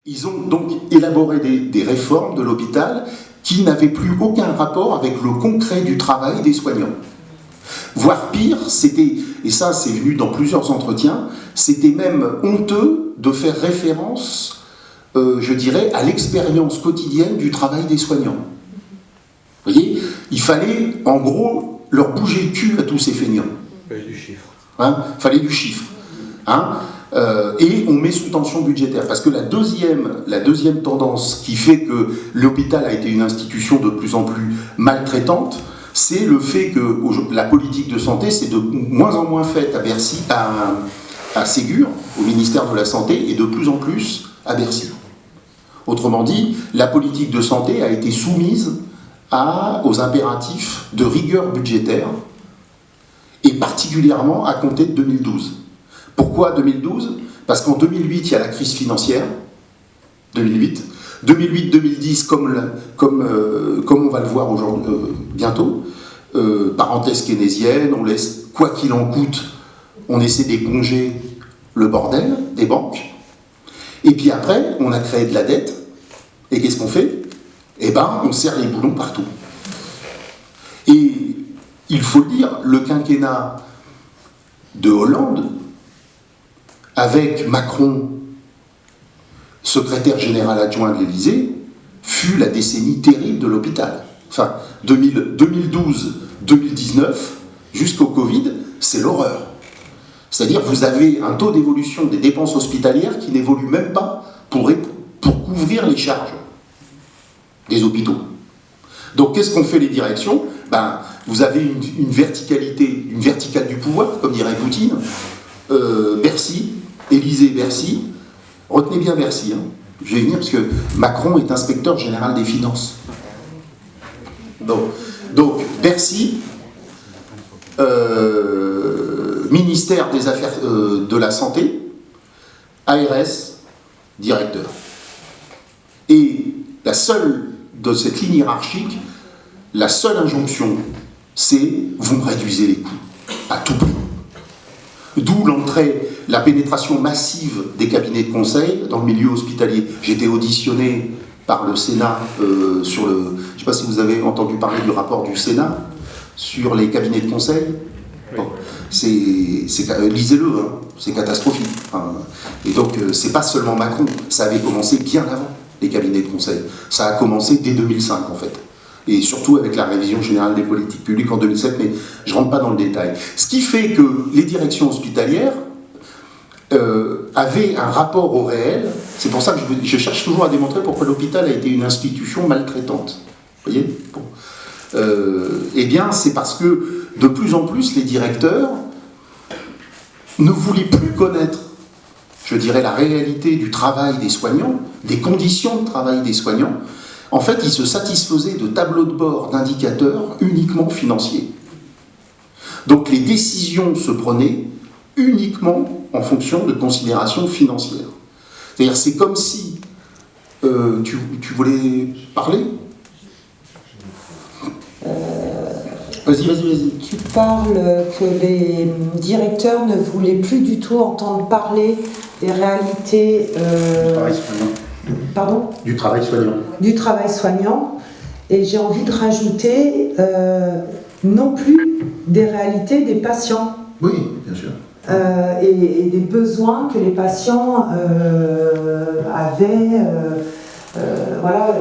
Ils ont donc élaboré des réformes de l'hôpital qui n'avaient plus aucun rapport avec le concret du travail des soignants. Voire pire, c'était, et ça c'est venu dans plusieurs entretiens, c'était même honteux de faire référence, je dirais, à l'expérience quotidienne du travail des soignants. Vous voyez, il fallait en gros leur bouger le cul à tous ces feignants. Il fallait du chiffre. Fallait du chiffre. Et on met sous tension budgétaire. Parce que la deuxième tendance qui fait que l'hôpital a été une institution de plus en plus maltraitante, c'est le fait que la politique de santé, c'est de moins en moins faite à Bercy, à Ségur, au ministère de la Santé, et de plus en plus à Bercy. Autrement dit, la politique de santé a été soumise aux impératifs de rigueur budgétaire, et particulièrement à compter de 2012. Pourquoi 2012 ? Parce qu'en 2008, il y a la crise financière. 2008-2010, comme on va le voir aujourd'hui, bientôt, parenthèse keynésienne, on laisse, quoi qu'il en coûte, on essaie d'éponger le bordel des banques. Et puis après, on a créé de la dette. Et qu'est-ce qu'on fait ? Eh ben, on serre les boulons partout. Et il faut le dire, le quinquennat de Hollande, avec Macron, secrétaire général adjoint de l'Élysée, fut la décennie terrible de l'hôpital. Enfin, 2012-2019, jusqu'au Covid, c'est l'horreur. C'est-à-dire, vous avez un taux d'évolution des dépenses hospitalières qui n'évolue même pas pour couvrir les charges des hôpitaux. Donc, qu'est-ce qu'ont fait les directions ? Vous avez une verticalité, une verticale du pouvoir, comme dirait Poutine, Bercy, Élysée, Bercy. Retenez bien Bercy, je vais venir parce que Macron est inspecteur général des finances. Donc Bercy, ministère des Affaires de la Santé, ARS, directeur. Et la seule de cette ligne hiérarchique, la seule injonction, c'est vous me réduisez les coûts à tout prix. D'où l'entrée, la pénétration massive des cabinets de conseil dans le milieu hospitalier. J'ai été auditionné par le Sénat sur le... Je ne sais pas si vous avez entendu parler du rapport du Sénat sur les cabinets de conseil. Bon, lisez-le, c'est catastrophique. Et donc, c'est pas seulement Macron, ça avait commencé bien avant, les cabinets de conseil. Ça a commencé dès 2005, en fait. Et surtout avec la révision générale des politiques publiques en 2007, mais je ne rentre pas dans le détail. Ce qui fait que les directions hospitalières avaient un rapport au réel. C'est pour ça que je cherche toujours à démontrer pourquoi l'hôpital a été une institution maltraitante. Vous voyez ? Bon. Eh bien, c'est parce que de plus en plus, les directeurs ne voulaient plus connaître, je dirais, la réalité du travail des soignants, des conditions de travail des soignants. En fait, ils se satisfaisaient de tableaux de bord, d'indicateurs uniquement financiers. Donc les décisions se prenaient uniquement en fonction de considérations financières. C'est-à-dire, c'est comme si... tu voulais parler ? Vas-y. Tu parles que les directeurs ne voulaient plus du tout entendre parler des réalités... Pardon ? Du travail soignant. Du travail soignant. Et j'ai envie de rajouter non plus des réalités des patients. Oui, bien sûr. Et des besoins que les patients avaient. Voilà.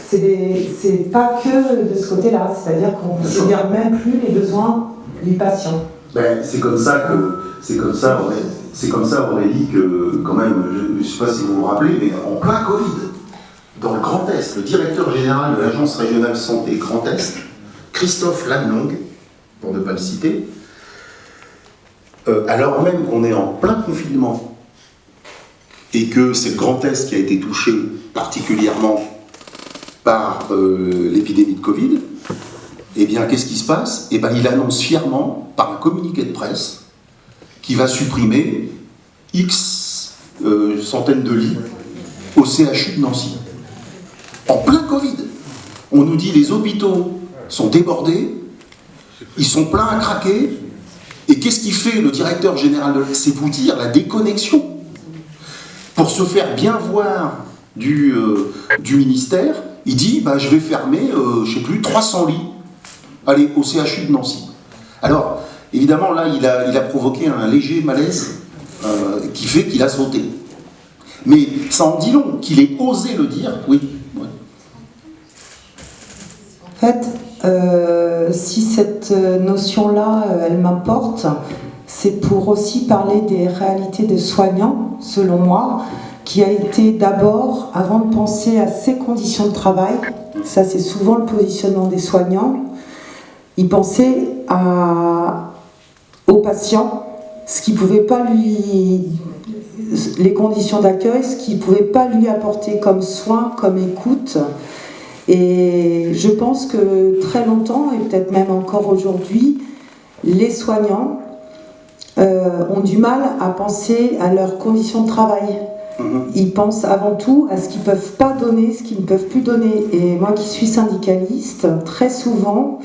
C'est pas que de ce côté-là. C'est-à-dire qu'on ne considère même plus les besoins du patient. C'est comme ça, Aurélie, que quand même, je ne sais pas si vous vous rappelez, mais en plein Covid, dans le Grand Est, le directeur général de l'Agence régionale santé Grand Est, Christophe Lannelongue, pour ne pas le citer, alors même qu'on est en plein confinement et que c'est le Grand Est qui a été touché particulièrement par l'épidémie de Covid, eh bien, qu'est-ce qui se passe ? Eh bien, il annonce fièrement, par un communiqué de presse, qu'il va supprimer X centaines de lits au CHU de Nancy. En plein Covid. On nous dit les hôpitaux sont débordés, ils sont pleins à craquer, et qu'est-ce qu'il fait le directeur général ? C'est vous dire la déconnexion. pour se faire bien voir du ministère, il dit bah, je vais fermer, je ne sais plus, 300 lits. Allez, au CHU de Nancy. Alors, évidemment, là, il a provoqué un léger malaise qui fait qu'il a sauté. Mais ça en dit long, qu'il ait osé le dire, oui. Ouais. En fait, si cette notion-là, elle m'importe, c'est pour aussi parler des réalités des soignants, selon moi, qui a été d'abord, avant de penser à ses conditions de travail, ça c'est souvent le positionnement des soignants, ils pensaient au patient, ce qui pouvait pas les conditions d'accueil, ce qui ne pouvait pas lui apporter comme soin, comme écoute. Et je pense que très longtemps, et peut-être même encore aujourd'hui, les soignants ont du mal à penser à leurs conditions de travail. Ils pensent avant tout à ce qu'ils ne peuvent pas donner, ce qu'ils ne peuvent plus donner. Et moi qui suis syndicaliste, très souvent,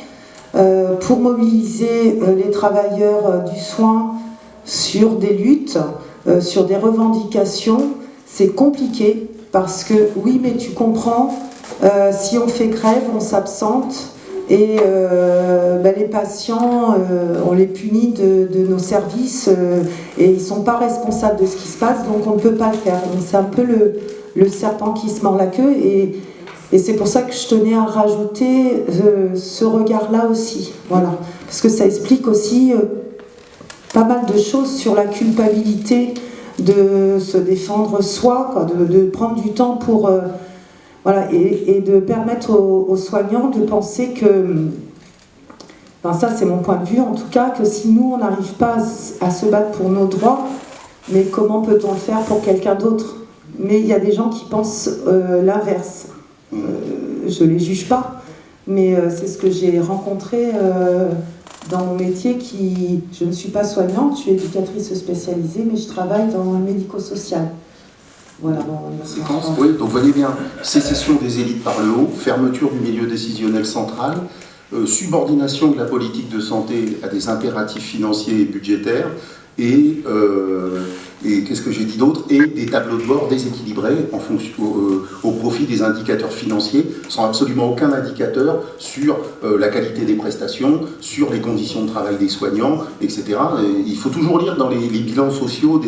pour mobiliser les travailleurs du soin sur des luttes, sur des revendications, c'est compliqué parce que, oui, mais tu comprends, si on fait grève, on s'absente et les patients, on les punit de nos services et ils ne sont pas responsables de ce qui se passe, donc on ne peut pas le faire. Donc c'est un peu le serpent qui se mord la queue et c'est pour ça que je tenais à rajouter ce regard-là aussi. Voilà. Parce que ça explique aussi pas mal de choses sur la culpabilité de se défendre soi, quoi, de prendre du temps pour... voilà, et de permettre aux soignants de penser que... Enfin, ça, c'est mon point de vue, en tout cas, que si nous, on n'arrive pas à se battre pour nos droits, mais comment peut-on le faire pour quelqu'un d'autre? Mais il y a des gens qui pensent l'inverse. Je ne les juge pas, mais c'est ce que j'ai rencontré dans mon métier. Je ne suis pas soignante, je suis éducatrice spécialisée, mais je travaille dans le médico-social. Voilà, séquence, oui, donc voyez bien, sécession des élites par le haut, fermeture du milieu décisionnel central, subordination de la politique de santé à des impératifs financiers et budgétaires, et qu'est-ce que j'ai dit d'autre? Et des tableaux de bord déséquilibrés en fonction, au profit des indicateurs financiers, sans absolument aucun indicateur sur la qualité des prestations, sur les conditions de travail des soignants, etc. Et il faut toujours lire dans les bilans sociaux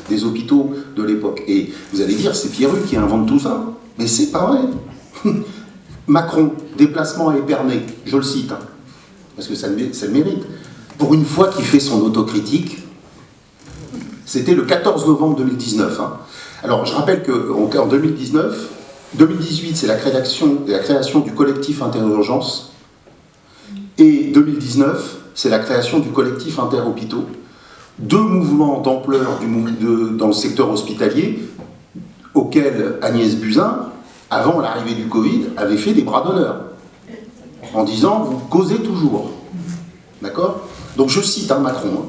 des hôpitaux de l'époque. Et vous allez dire, c'est Pierru qui invente tout ça. Mais c'est pas vrai. Macron, déplacement à Épernay, je le cite, hein, parce que ça le mérite. Pour une fois qu'il fait son autocritique, c'était le 14 novembre 2019. Hein. Alors, je rappelle qu'en 2018, c'est la création du collectif Interurgence, et 2019, c'est la création du collectif Interhôpitaux. Deux mouvements d'ampleur dans le secteur hospitalier, auxquels Agnès Buzyn, avant l'arrivée du Covid, avait fait des bras d'honneur, en disant « vous causez toujours ». D'accord? Donc je cite Macron. Hein.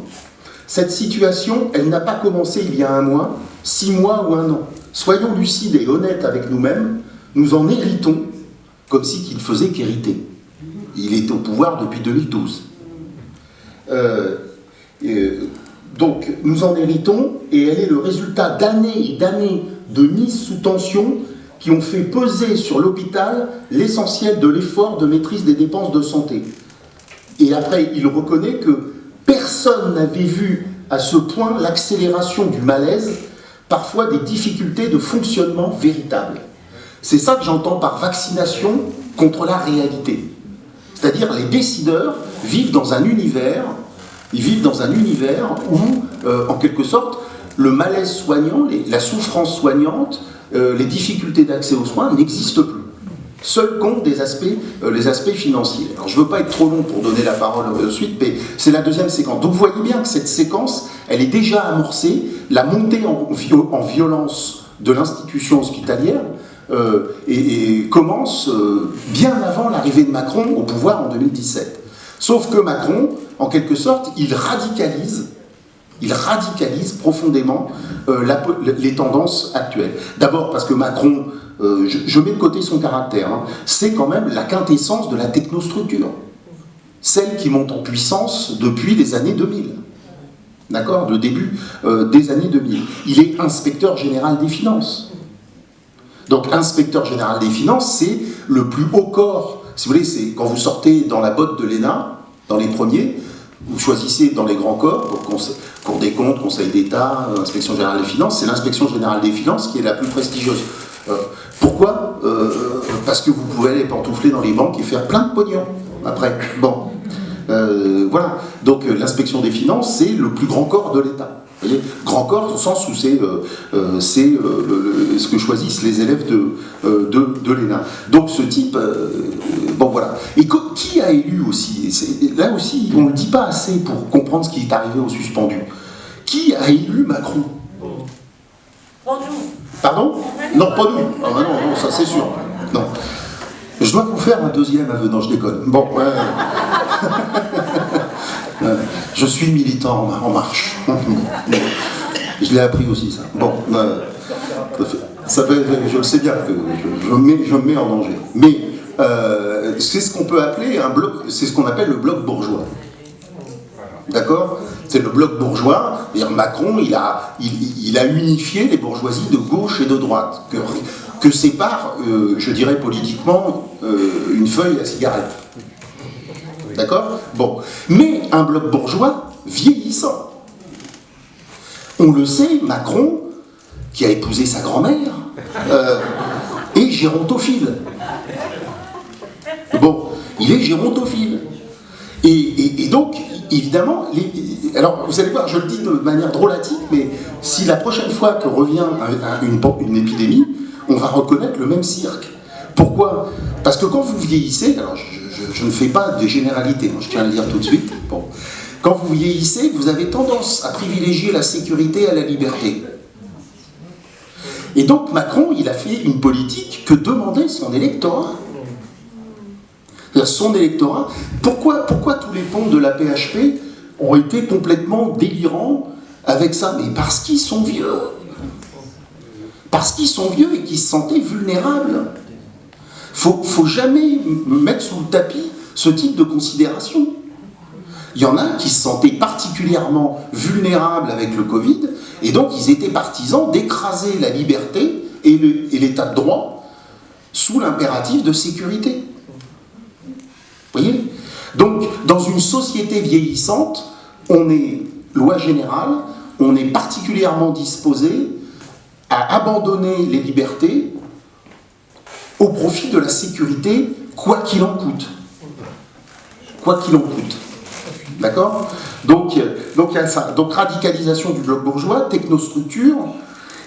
Cette situation, elle n'a pas commencé il y a 1 mois, 6 mois ou 1 an. Soyons lucides et honnêtes avec nous-mêmes, nous en héritons comme si qu'il faisait qu'hériter. Il est au pouvoir depuis 2012. Donc nous en héritons et elle est le résultat d'années et d'années de mise sous tension qui ont fait peser sur l'hôpital l'essentiel de l'effort de maîtrise des dépenses de santé. Et après, il reconnaît que personne n'avait vu à ce point l'accélération du malaise, parfois des difficultés de fonctionnement véritables. C'est ça que j'entends par vaccination contre la réalité. C'est-à-dire les décideurs vivent dans un univers, où, en quelque sorte, le malaise soignant, la souffrance soignante, les difficultés d'accès aux soins n'existent plus. Seul compte les aspects financiers. Alors je ne veux pas être trop long pour donner la parole ensuite, mais c'est la deuxième séquence. Donc vous voyez bien que cette séquence, elle est déjà amorcée, la montée en violence de l'institution hospitalière et commence bien avant l'arrivée de Macron au pouvoir en 2017. Sauf que Macron, en quelque sorte, il radicalise profondément les tendances actuelles. D'abord parce que Macron, je mets de côté son caractère, hein, c'est quand même la quintessence de la technostructure, celle qui monte en puissance depuis les années 2000. d'accord, de début des années 2000. Il est inspecteur général des finances. Donc, inspecteur général des finances, c'est le plus haut corps. Si vous voulez, c'est quand vous sortez dans la botte de l'ENA, dans les premiers, vous choisissez dans les grands corps, donc Cour des comptes, Conseil d'État, Inspection générale des finances, c'est l'inspection générale des finances qui est la plus prestigieuse. Pourquoi parce que vous pouvez aller pantoufler dans les banques et faire plein de pognon après. Bon, voilà. Donc l'inspection des finances, c'est le plus grand corps de l'État. Vous voyez, grand corps au sens où c'est ce que choisissent les élèves de l'ENA. Donc ce type, bon voilà. Et qui a élu aussi, là aussi, on ne le dit pas assez pour comprendre ce qui est arrivé aux suspendus. Qui a élu Macron? Pas nous. Pardon? Non, pas nous. Ah bah non, ça c'est sûr. Non. Je dois vous faire un deuxième aveu, non je déconne. Bon, ouais. Je suis militant en marche. Je l'ai appris aussi ça. Bon, je le sais bien que je me mets en danger. Mais c'est ce qu'on peut appeler un bloc, c'est ce qu'on appelle le bloc bourgeois. D'accord? C'est le bloc bourgeois. Macron, il a unifié les bourgeoisies de gauche et de droite, que sépare, je dirais politiquement, une feuille à cigarette. D'accord? Bon. Mais un bloc bourgeois vieillissant. On le sait, Macron, qui a épousé sa grand-mère, est gérontophile. Bon, il est gérontophile. Et donc, évidemment, alors vous allez voir, je le dis de manière drôlatique, mais si la prochaine fois que revient une épidémie, on va reconnaître le même cirque. Pourquoi? Parce que quand vous vieillissez, alors je ne fais pas de généralité, je tiens à le dire tout de suite, bon. Quand vous vieillissez, vous avez tendance à privilégier la sécurité à la liberté. Et donc Macron, il a fait une politique que demandait son électorat. Son électorat, pourquoi tous les ponts de la PHP ont été complètement délirants avec ça? Mais parce qu'ils sont vieux. Parce qu'ils sont vieux et qu'ils se sentaient vulnérables. Faut jamais mettre sous le tapis ce type de considération. Il y en a qui se sentaient particulièrement vulnérables avec le Covid, et donc ils étaient partisans d'écraser la liberté et l'état de droit sous l'impératif de sécurité. Vous voyez? Donc, dans une société vieillissante, on est, loi générale, on est particulièrement disposé à abandonner les libertés au profit de la sécurité, quoi qu'il en coûte. Quoi qu'il en coûte. D'accord? Donc, il y a ça. Donc, radicalisation du bloc bourgeois, technostructure,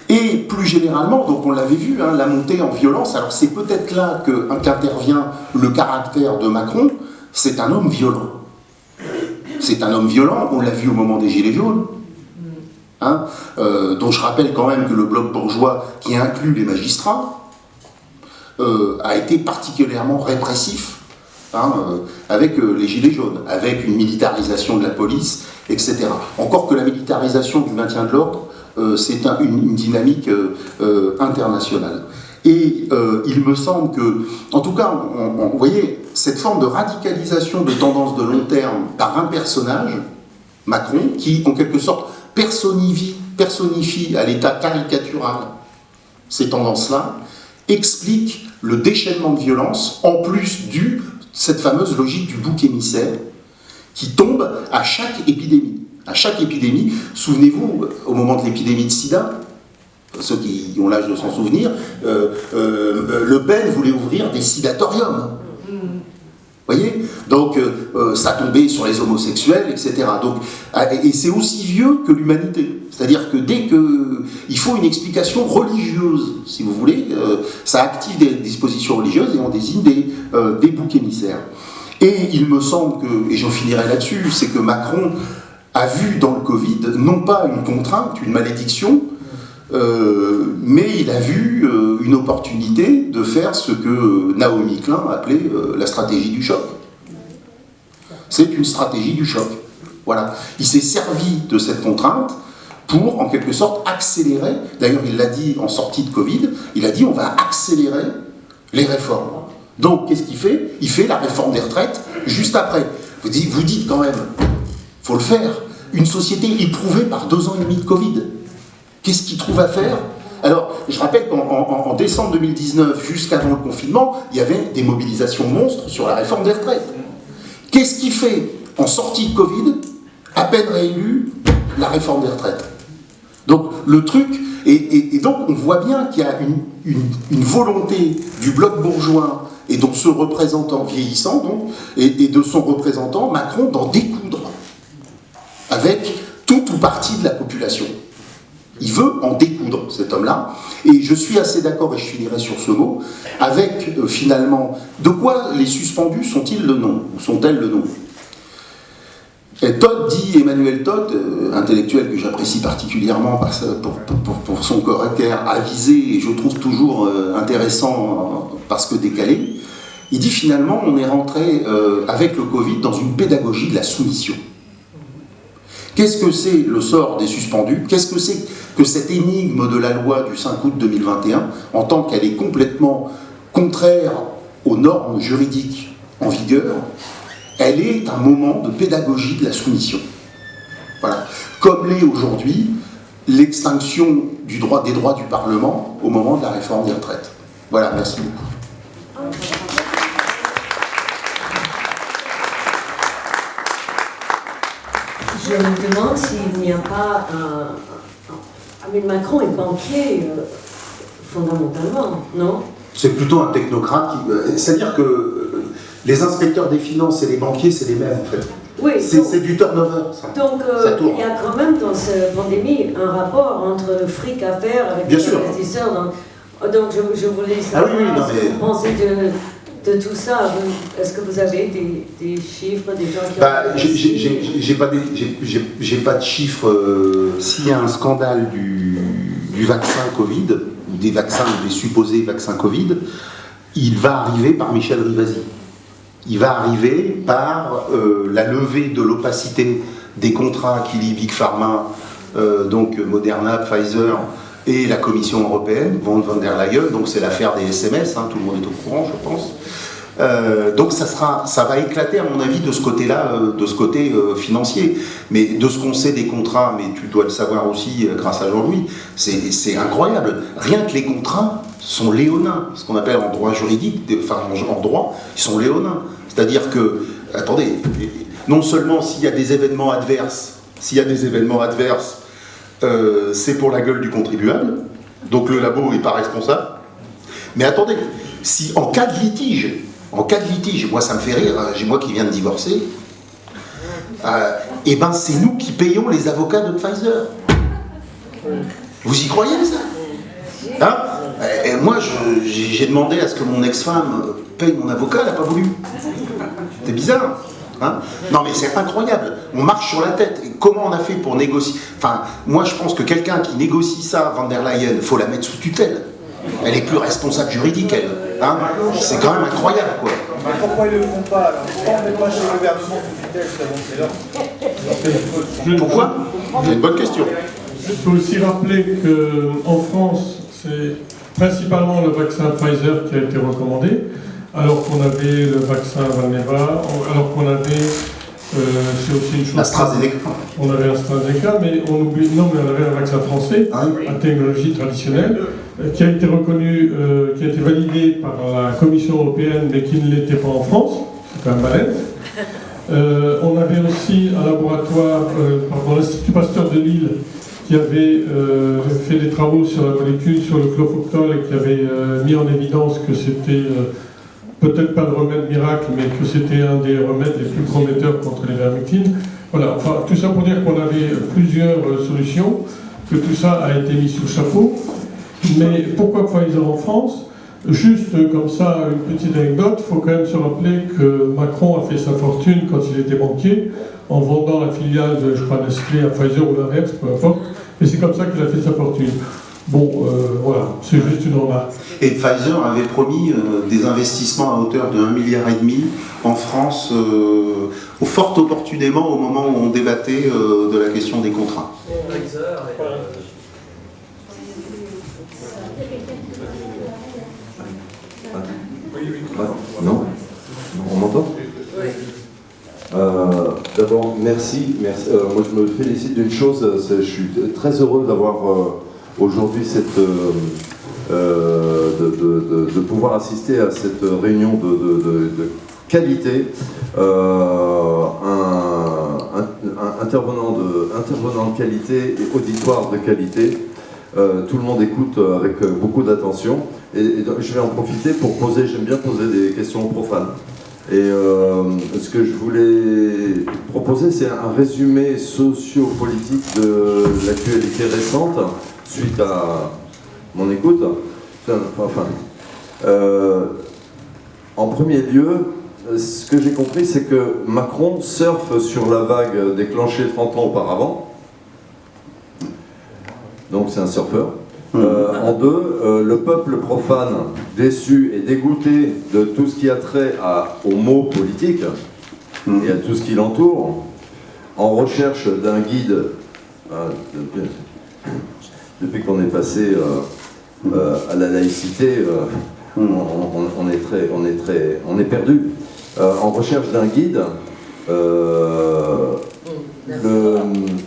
et plus généralement, donc on l'avait vu, la montée en violence. Alors, c'est peut-être là qu'intervient le caractère de Macron. C'est un homme violent. C'est un homme violent, on l'a vu au moment des Gilets jaunes. Dont je rappelle quand même que le bloc bourgeois, qui inclut les magistrats, a été particulièrement répressif avec les Gilets jaunes, avec une militarisation de la police, etc. Encore que la militarisation du maintien de l'ordre, c'est une dynamique internationale. Et il me semble que, en tout cas, vous voyez, cette forme de radicalisation de tendance de long terme par un personnage, Macron, qui en quelque sorte personnifie à l'état caricatural ces tendances-là, explique le déchaînement de violence, en plus cette fameuse logique du bouc émissaire, qui tombe à chaque épidémie. À chaque épidémie, souvenez-vous, au moment de l'épidémie de sida, ceux qui ont l'âge de s'en souvenir, Le Pen voulait ouvrir des sidatoriums. Vous voyez? Donc, ça tombait sur les homosexuels, etc. Donc, et c'est aussi vieux que l'humanité. C'est-à-dire que dès qu'il faut une explication religieuse, si vous voulez, ça active des dispositions religieuses et on désigne des boucs émissaires. Et il me semble que, et j'en finirai là-dessus, c'est que Macron a vu dans le Covid, non pas une contrainte, une malédiction, mais il a vu une opportunité de faire ce que Naomi Klein appelait la stratégie du choc. C'est une stratégie du choc. Voilà. Il s'est servi de cette contrainte pour, en quelque sorte, accélérer, d'ailleurs il l'a dit en sortie de Covid, il a dit on va accélérer les réformes. Donc qu'est-ce qu'il fait? Il fait la réforme des retraites juste après. Vous dites quand même, il faut le faire. une société éprouvée par 2 ans et demi de Covid. Qu'est-ce qu'ils trouvent à faire? Alors, je rappelle qu'en décembre 2019, jusqu'avant le confinement, il y avait des mobilisations monstres sur la réforme des retraites. Qu'est-ce qui fait, en sortie de Covid, à peine réélu, la réforme des retraites? Donc, le truc, et donc on voit bien qu'il y a une volonté du bloc bourgeois et de ce représentant vieillissant, donc, et de son représentant Macron d'en découdre avec tout ou partie de la population. Il veut en découdre, cet homme-là, et je suis assez d'accord, et je finirai sur ce mot, avec finalement, de quoi les suspendus sont-ils le nom, ou sont-elles le nom? Et Emmanuel Todd, intellectuel que j'apprécie particulièrement pour son caractère avisé, et je trouve toujours intéressant parce que décalé, il dit finalement on est rentré avec le Covid dans une pédagogie de la soumission. Qu'est-ce que c'est le sort des suspendus? Qu'est-ce que c'est que cette énigme de la loi du 5 août 2021, en tant qu'elle est complètement contraire aux normes juridiques en vigueur? Elle est un moment de pédagogie de la soumission. Voilà. Comme l'est aujourd'hui l'extinction des droits du Parlement au moment de la réforme des retraites. Voilà, merci beaucoup. Je me demande s'il n'y a pas un... Mais Macron est banquier, fondamentalement, non? C'est plutôt un technocrate qui... C'est-à-dire que les inspecteurs des finances et les banquiers, c'est les mêmes, en fait. Oui, c'est du turnover, ça. Donc, ça tourne. il y a quand même dans cette pandémie un rapport entre fric à faire avec les investisseurs. Donc, je voulais savoir ce que vous pensez de tout ça. Est-ce que vous avez des chiffres, des gens qui j'ai pas de chiffres. S'il y a un scandale du vaccin Covid, ou des vaccins, des supposés vaccins Covid, il va arriver par Michel Rivasi. Il va arriver par la levée de l'opacité des contrats qui lient Big Pharma, donc Moderna, Pfizer, et la Commission européenne, von der Leyen, donc c'est l'affaire des SMS, hein, tout le monde est au courant, je pense. Donc ça va éclater, à mon avis, de ce côté-là, de ce côté financier. Mais de ce qu'on sait des contrats, mais tu dois le savoir aussi grâce à Jean-Louis, c'est incroyable. Rien que les contrats sont léonins, ce qu'on appelle en droit juridique, enfin en droit, ils sont léonins. C'est-à-dire que, attendez, non seulement s'il y a des événements adverses, c'est pour la gueule du contribuable, donc le labo n'est pas responsable. Mais attendez, si en cas de litige, moi ça me fait rire, moi qui viens de divorcer, et ben c'est nous qui payons les avocats de Pfizer. Vous y croyez ça? Hein? Et moi j'ai demandé à ce que mon ex-femme paye mon avocat, elle n'a pas voulu. C'est bizarre. Hein? Non mais c'est incroyable, on marche sur la tête. Et comment on a fait pour négocier? Enfin, moi je pense que quelqu'un qui négocie ça, von der Leyen, il faut la mettre sous tutelle. Elle est plus responsable juridique, elle. Hein? C'est quand même incroyable, quoi. Mais pourquoi ils ne le font pas alors? Pourquoi on ne met pas chez le gouvernement sous tutelle? Pourquoi? C'est une bonne question. Il faut aussi rappeler qu'en France, c'est principalement le vaccin Pfizer qui a été recommandé, alors qu'on avait le vaccin Valneva, alors qu'on avait, c'est aussi une chose... AstraZeneca. On avait AstraZeneca, mais on oublie, non, mais on avait un vaccin français, à technologie traditionnelle, qui a été reconnu, qui a été validé par la Commission européenne, mais qui ne l'était pas en France, c'est quand même balèze. On avait aussi un laboratoire, l'Institut Pasteur de Lille, qui avait fait des travaux sur la molécule, sur le chlorphoctone, et qui avait mis en évidence que c'était peut-être pas le remède miracle, mais que c'était un des remèdes les plus prometteurs contre les vermectines. Voilà, enfin, tout ça pour dire qu'on avait plusieurs solutions, que tout ça a été mis sous le chapeau. Mais pourquoi Pfizer en France? Juste comme ça, une petite anecdote, il faut quand même se rappeler que Macron a fait sa fortune quand il était banquier, en vendant la filiale de, je crois, Nestlé à Pfizer ou l'inverse, peu importe, et c'est comme ça qu'il a fait sa fortune. Bon, voilà, c'est juste une remarque. Et Pfizer avait promis des investissements à hauteur de 1,5 milliard en France, fort opportunément au moment où on débattait de la question des contrats. Non? On m'entend? D'abord, merci. Moi, je me félicite d'une chose. Je suis très heureux d'avoir aujourd'hui de pouvoir assister à cette réunion de qualité. Un intervenant de qualité et auditoire de qualité. Tout le monde écoute avec beaucoup d'attention. Et je vais en profiter pour poser, j'aime bien poser des questions profanes. Et ce que je voulais proposer, c'est un résumé socio-politique de l'actualité récente, suite à mon écoute. En premier lieu, ce que j'ai compris, c'est que Macron surfe sur la vague déclenchée 30 ans auparavant. Donc c'est un surfeur. En deux, le peuple profane, déçu et dégoûté de tout ce qui a trait aux mots politiques et à tout ce qui l'entoure, en recherche d'un guide, depuis qu'on est passé à la laïcité, on est perdu. En recherche d'un guide,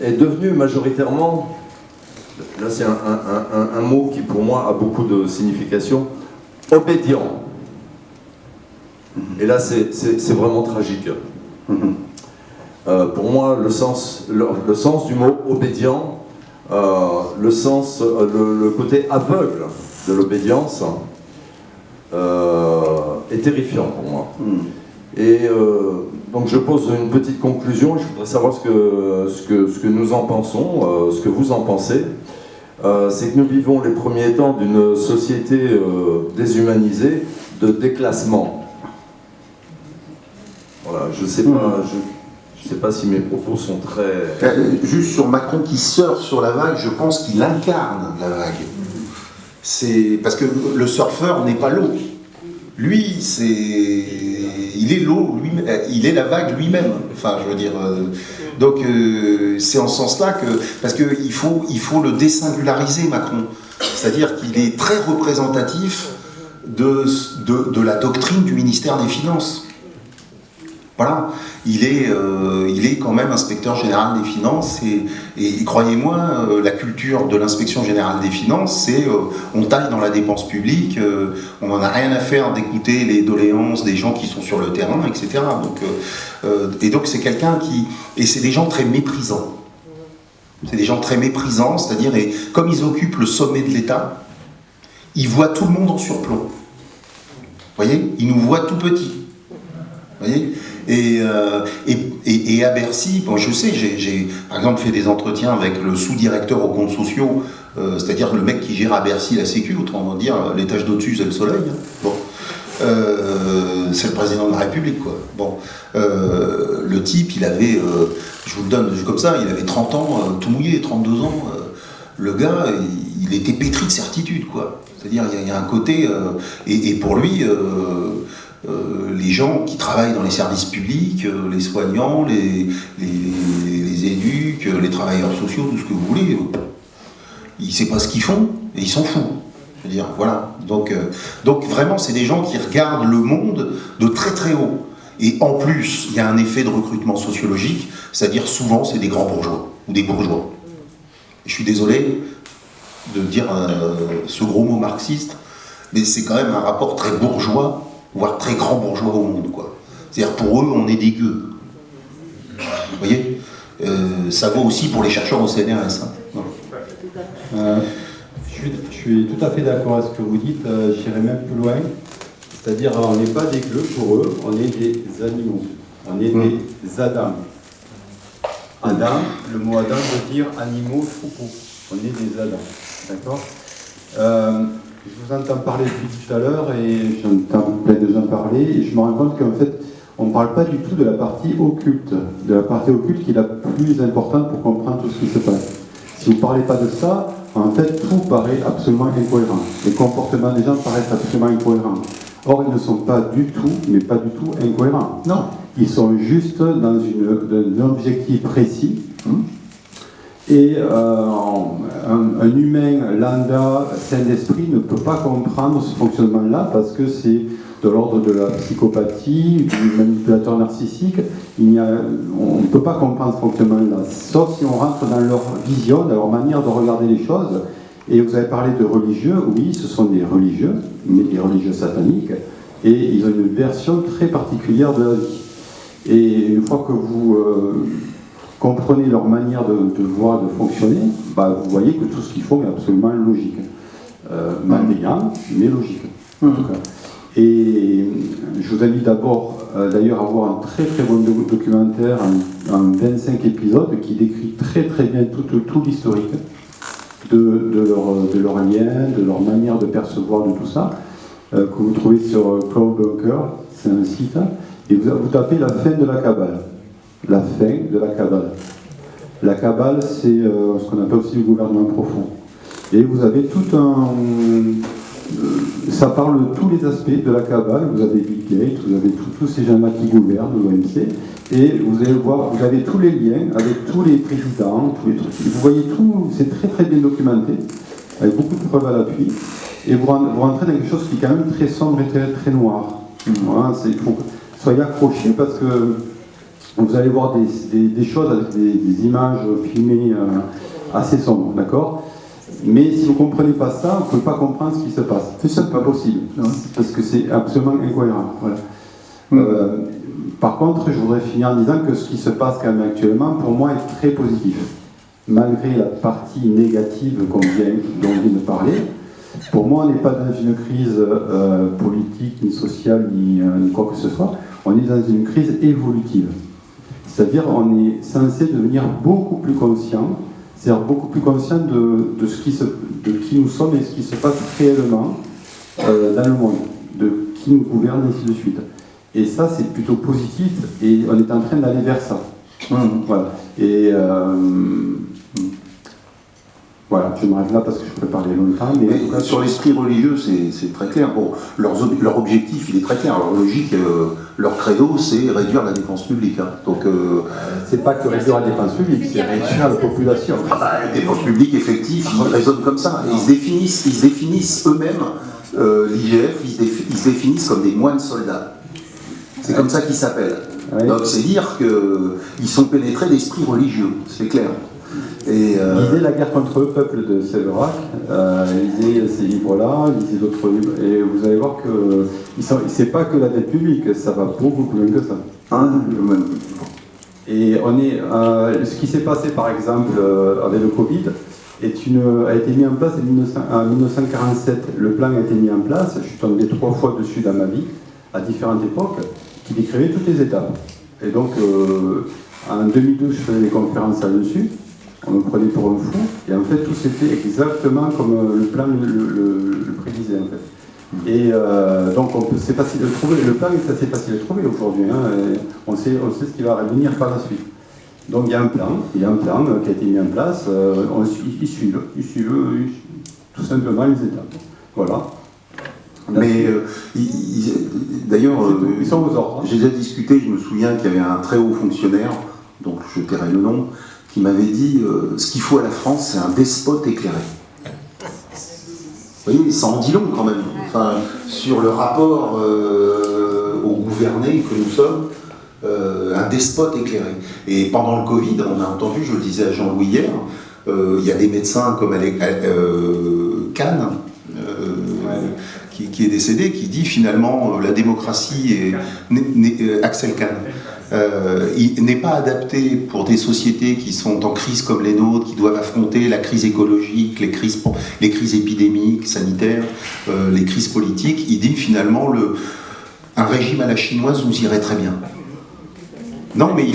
est devenu majoritairement, là c'est un mot qui pour moi a beaucoup de signification, obédiant. Et là c'est vraiment tragique. Pour moi le sens du mot obédiant, le côté aveugle de l'obédience est terrifiant pour moi. Et donc je pose une petite conclusion. Je voudrais savoir ce que nous en pensons, ce que vous en pensez. C'est que nous vivons les premiers temps d'une société déshumanisée, de déclassement. Voilà, je sais pas si mes propos sont très... Juste sur Macron qui surfe sur la vague, je pense qu'il incarne la vague. C'est parce que le surfeur n'est pas l'eau. Lui, il est l'eau, il est la vague lui-même. Enfin, je veux dire. Donc, c'est en ce sens-là que, parce qu'il faut le désingulariser, Macron. C'est-à-dire qu'il est très représentatif de la doctrine du ministère des Finances. Voilà, il est quand même inspecteur général des finances et croyez-moi, la culture de l'inspection générale des finances, c'est on taille dans la dépense publique, on n'en a rien à faire d'écouter les doléances des gens qui sont sur le terrain, etc. Donc c'est quelqu'un et c'est des gens très méprisants. C'est des gens très méprisants, c'est-à-dire, et comme ils occupent le sommet de l'État, ils voient tout le monde en surplomb. Vous voyez, ils nous voient tout petits. Vous voyez ? Et à Bercy, bon, je sais, j'ai par exemple fait des entretiens avec le sous-directeur aux comptes sociaux, c'est-à-dire le mec qui gère à Bercy la Sécu, autrement dire, l'étage d'au-dessus c'est le soleil. Hein. Bon. C'est le président de la République, quoi. Bon. Le type, il avait, je vous le donne comme ça, il avait 30 ans, tout mouillé, 32 ans. Le gars, il était pétri de certitude, quoi. C'est-à-dire, il y a un côté, et pour lui, les gens qui travaillent dans les services publics, les soignants, les éduques, les travailleurs sociaux, tout ce que vous voulez, il ne sait pas ce qu'ils font et il s'en fout. Je veux dire, voilà. Donc vraiment, c'est des gens qui regardent le monde de très très haut. Et en plus, il y a un effet de recrutement sociologique, c'est-à-dire souvent, c'est des grands bourgeois ou des bourgeois. Et je suis désolé de dire ce gros mot marxiste, mais c'est quand même un rapport très bourgeois, voire très grand bourgeois au monde, quoi. C'est-à-dire pour eux, on est des gueux. Vous voyez, ça vaut aussi pour les chercheurs au CNRS. Hein. Je suis tout à fait d'accord avec ce que vous dites, j'irai même plus loin. C'est-à-dire, on n'est pas des gueux pour eux, on est des animaux. On est des Adam. Adam, le mot Adam veut dire animaux, troupeaux. On est des Adam. D'accord ? Je vous entends parler depuis tout à l'heure et j'entends plein de gens parler et je me rends compte qu'en fait, on ne parle pas du tout de la partie occulte. De la partie occulte qui est la plus importante pour comprendre tout ce qui se passe. Si vous ne parlez pas de ça, en fait, tout paraît absolument incohérent. Les comportements des gens paraissent absolument incohérents. Or, ils ne sont pas du tout, mais pas du tout incohérents. Non. Ils sont juste dans un objectif précis. Et un humain lambda, sain d'esprit, ne peut pas comprendre ce fonctionnement-là parce que c'est de l'ordre de la psychopathie, du manipulateur narcissique. On ne peut pas comprendre ce fonctionnement-là, sauf si on rentre dans leur vision, dans leur manière de regarder les choses. Et vous avez parlé de religieux, oui, ce sont des religieux, mais des religieux sataniques, et ils ont une version très particulière de la vie. Et une fois que vous comprenez leur manière de voir, de fonctionner, vous voyez que tout ce qu'ils font est absolument logique. Malveillant, mais logique, en tout cas. Et je vous invite d'abord, d'ailleurs, à voir un très très bon documentaire, en 25 épisodes, qui décrit très très bien tout l'historique de leur lien, de leur manière de percevoir de tout ça, que vous trouvez sur Cloud Bunker, c'est un site, et vous tapez la fin de la Kabbale. La fin de la Kabbale. La Kabbale, c'est ce qu'on appelle aussi le gouvernement profond. Et vous avez tout un... ça parle de tous les aspects de la Kabbale. Vous avez Bill Gates, vous avez tous ces gens-là qui gouvernent l'OMC, et vous allez voir, vous avez tous les liens avec tous les présidents, tous les trucs. Vous voyez tout, c'est très très bien documenté, avec beaucoup de preuves à l'appui, et vous rentrez dans quelque chose qui est quand même très sombre et très, très noir. Voilà, il faut soyez accrochés parce que vous allez voir des choses avec des images filmées assez sombres, d'accord ? Mais si vous ne comprenez pas ça, vous ne pouvez pas comprendre ce qui se passe. C'est pas possible, parce que c'est absolument incohérent. Voilà. Par contre, je voudrais finir en disant que ce qui se passe quand même actuellement, pour moi, est très positif. Malgré la partie négative dont on vient de parler, pour moi, on n'est pas dans une crise politique, ni sociale, ni quoi que ce soit. On est dans une crise évolutive. C'est-à-dire, on est censé devenir beaucoup plus conscient, c'est-à-dire beaucoup plus conscient de qui nous sommes et ce qui se passe réellement dans le monde, de qui nous gouverne, et ainsi de suite. Et ça, c'est plutôt positif, et on est en train d'aller vers ça. Voilà. Et voilà, je m'arrête là parce que je peux parler longtemps. Mais en tout cas, sur l'esprit religieux, c'est très clair. Bon, leur objectif, il est très clair. Leur logique, leur credo, c'est réduire la dépense publique. Hein. Donc, c'est pas que réduire la dépense publique, c'est réduire la population. La dépense publique effective, ils raisonnent comme ça. Ils se définissent eux-mêmes, l'IGF, ils se définissent comme des moines soldats. C'est comme ça qu'ils s'appellent. Oui. Donc, c'est dire qu'ils sont pénétrés d'esprit religieux, c'est clair. Lisez La guerre contre le peuple de Séverac, lisez ces livres-là, lisez d'autres livres, et vous allez voir que c'est pas que la dette publique, ça va beaucoup plus loin que ça. Et ce qui s'est passé par exemple avec le Covid a été mis en place en 1947. Le plan a été mis en place, je suis tombé 3 fois dessus dans ma vie, à différentes époques, qui décrivait toutes les étapes. Et donc, en 2012, je faisais des conférences là-dessus. On me prenait pour un fou, et en fait tout s'est fait exactement comme le plan le prédisait en fait. Et donc c'est facile de trouver, le plan est assez facile à trouver aujourd'hui, hein, on sait ce qui va venir par la suite. Donc il y a un plan qui a été mis en place, ils suivent tout simplement les étapes. Voilà. Mais d'ailleurs, ils sont aux ordres. J'ai déjà discuté, je me souviens qu'il y avait un très haut fonctionnaire, donc je tairai le nom, qui m'avait dit ce qu'il faut à la France, c'est un despote éclairé. Vous voyez, ça en dit long quand même, enfin, sur le rapport aux gouvernés que nous sommes, un despote éclairé. Et pendant le Covid, on a entendu, je le disais à Jean-Louis hier, il y a des médecins comme Kahn, qui est décédé, qui dit finalement la démocratie Axel Kahn. Il n'est pas adapté pour des sociétés qui sont en crise comme les nôtres, qui doivent affronter la crise écologique, les crises épidémiques, sanitaires, les crises politiques. Il dit finalement un régime à la chinoise nous irait très bien. Non, mais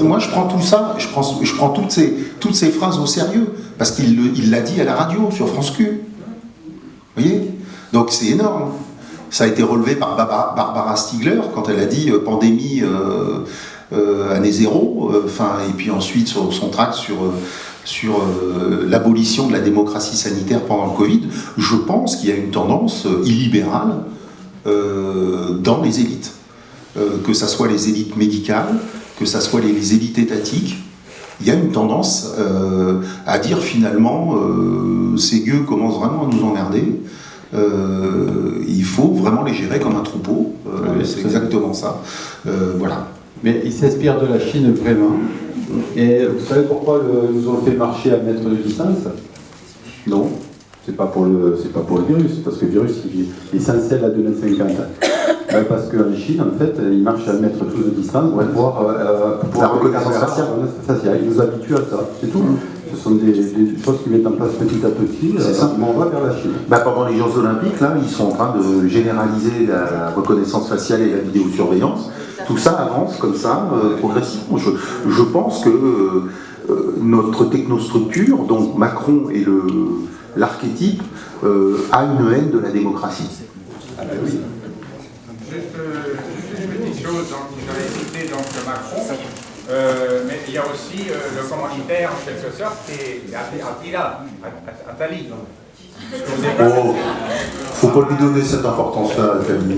moi, je prends tout ça, je prends toutes ces phrases au sérieux, parce qu'il l'a dit à la radio sur France Q. Vous voyez ? Donc c'est énorme. Ça a été relevé par Barbara Stiegler quand elle a dit pandémie année zéro, et puis ensuite son tract sur l'abolition de la démocratie sanitaire pendant le Covid. Je pense qu'il y a une tendance illibérale dans les élites, que ce soit les élites médicales, que ce soit les élites étatiques. Il y a une tendance à dire finalement ces gueux commencent vraiment à nous emmerder. il faut vraiment les gérer comme un troupeau, c'est exactement ça. Voilà. Mais ils s'inspirent de la Chine vraiment. Et vous savez pourquoi ils nous ont fait marcher à mètre de distance? Non, c'est pas pour le virus, parce que le virus il s'installe à 2,50 m. Parce qu'en Chine, en fait, ils marchent à mètre tous de distance pour pouvoir la reconnaissance faciale. Ils nous habituent à ça, c'est tout. Ce sont des choses qui mettent en place petit à petit, mais on va vers la Chine. Pendant les Jeux Olympiques, là, ils sont en train de généraliser la reconnaissance faciale et la vidéosurveillance. Tout ça avance comme ça, progressivement. Je pense que notre technostructure, donc Macron et l'archétype, a une haine de la démocratie. Oui. Juste une petite chose, j'avais cité Macron, mais il y a aussi le commanditaire en quelque sorte, qui est Attali. Faut pas lui donner cette importance-là, Attali.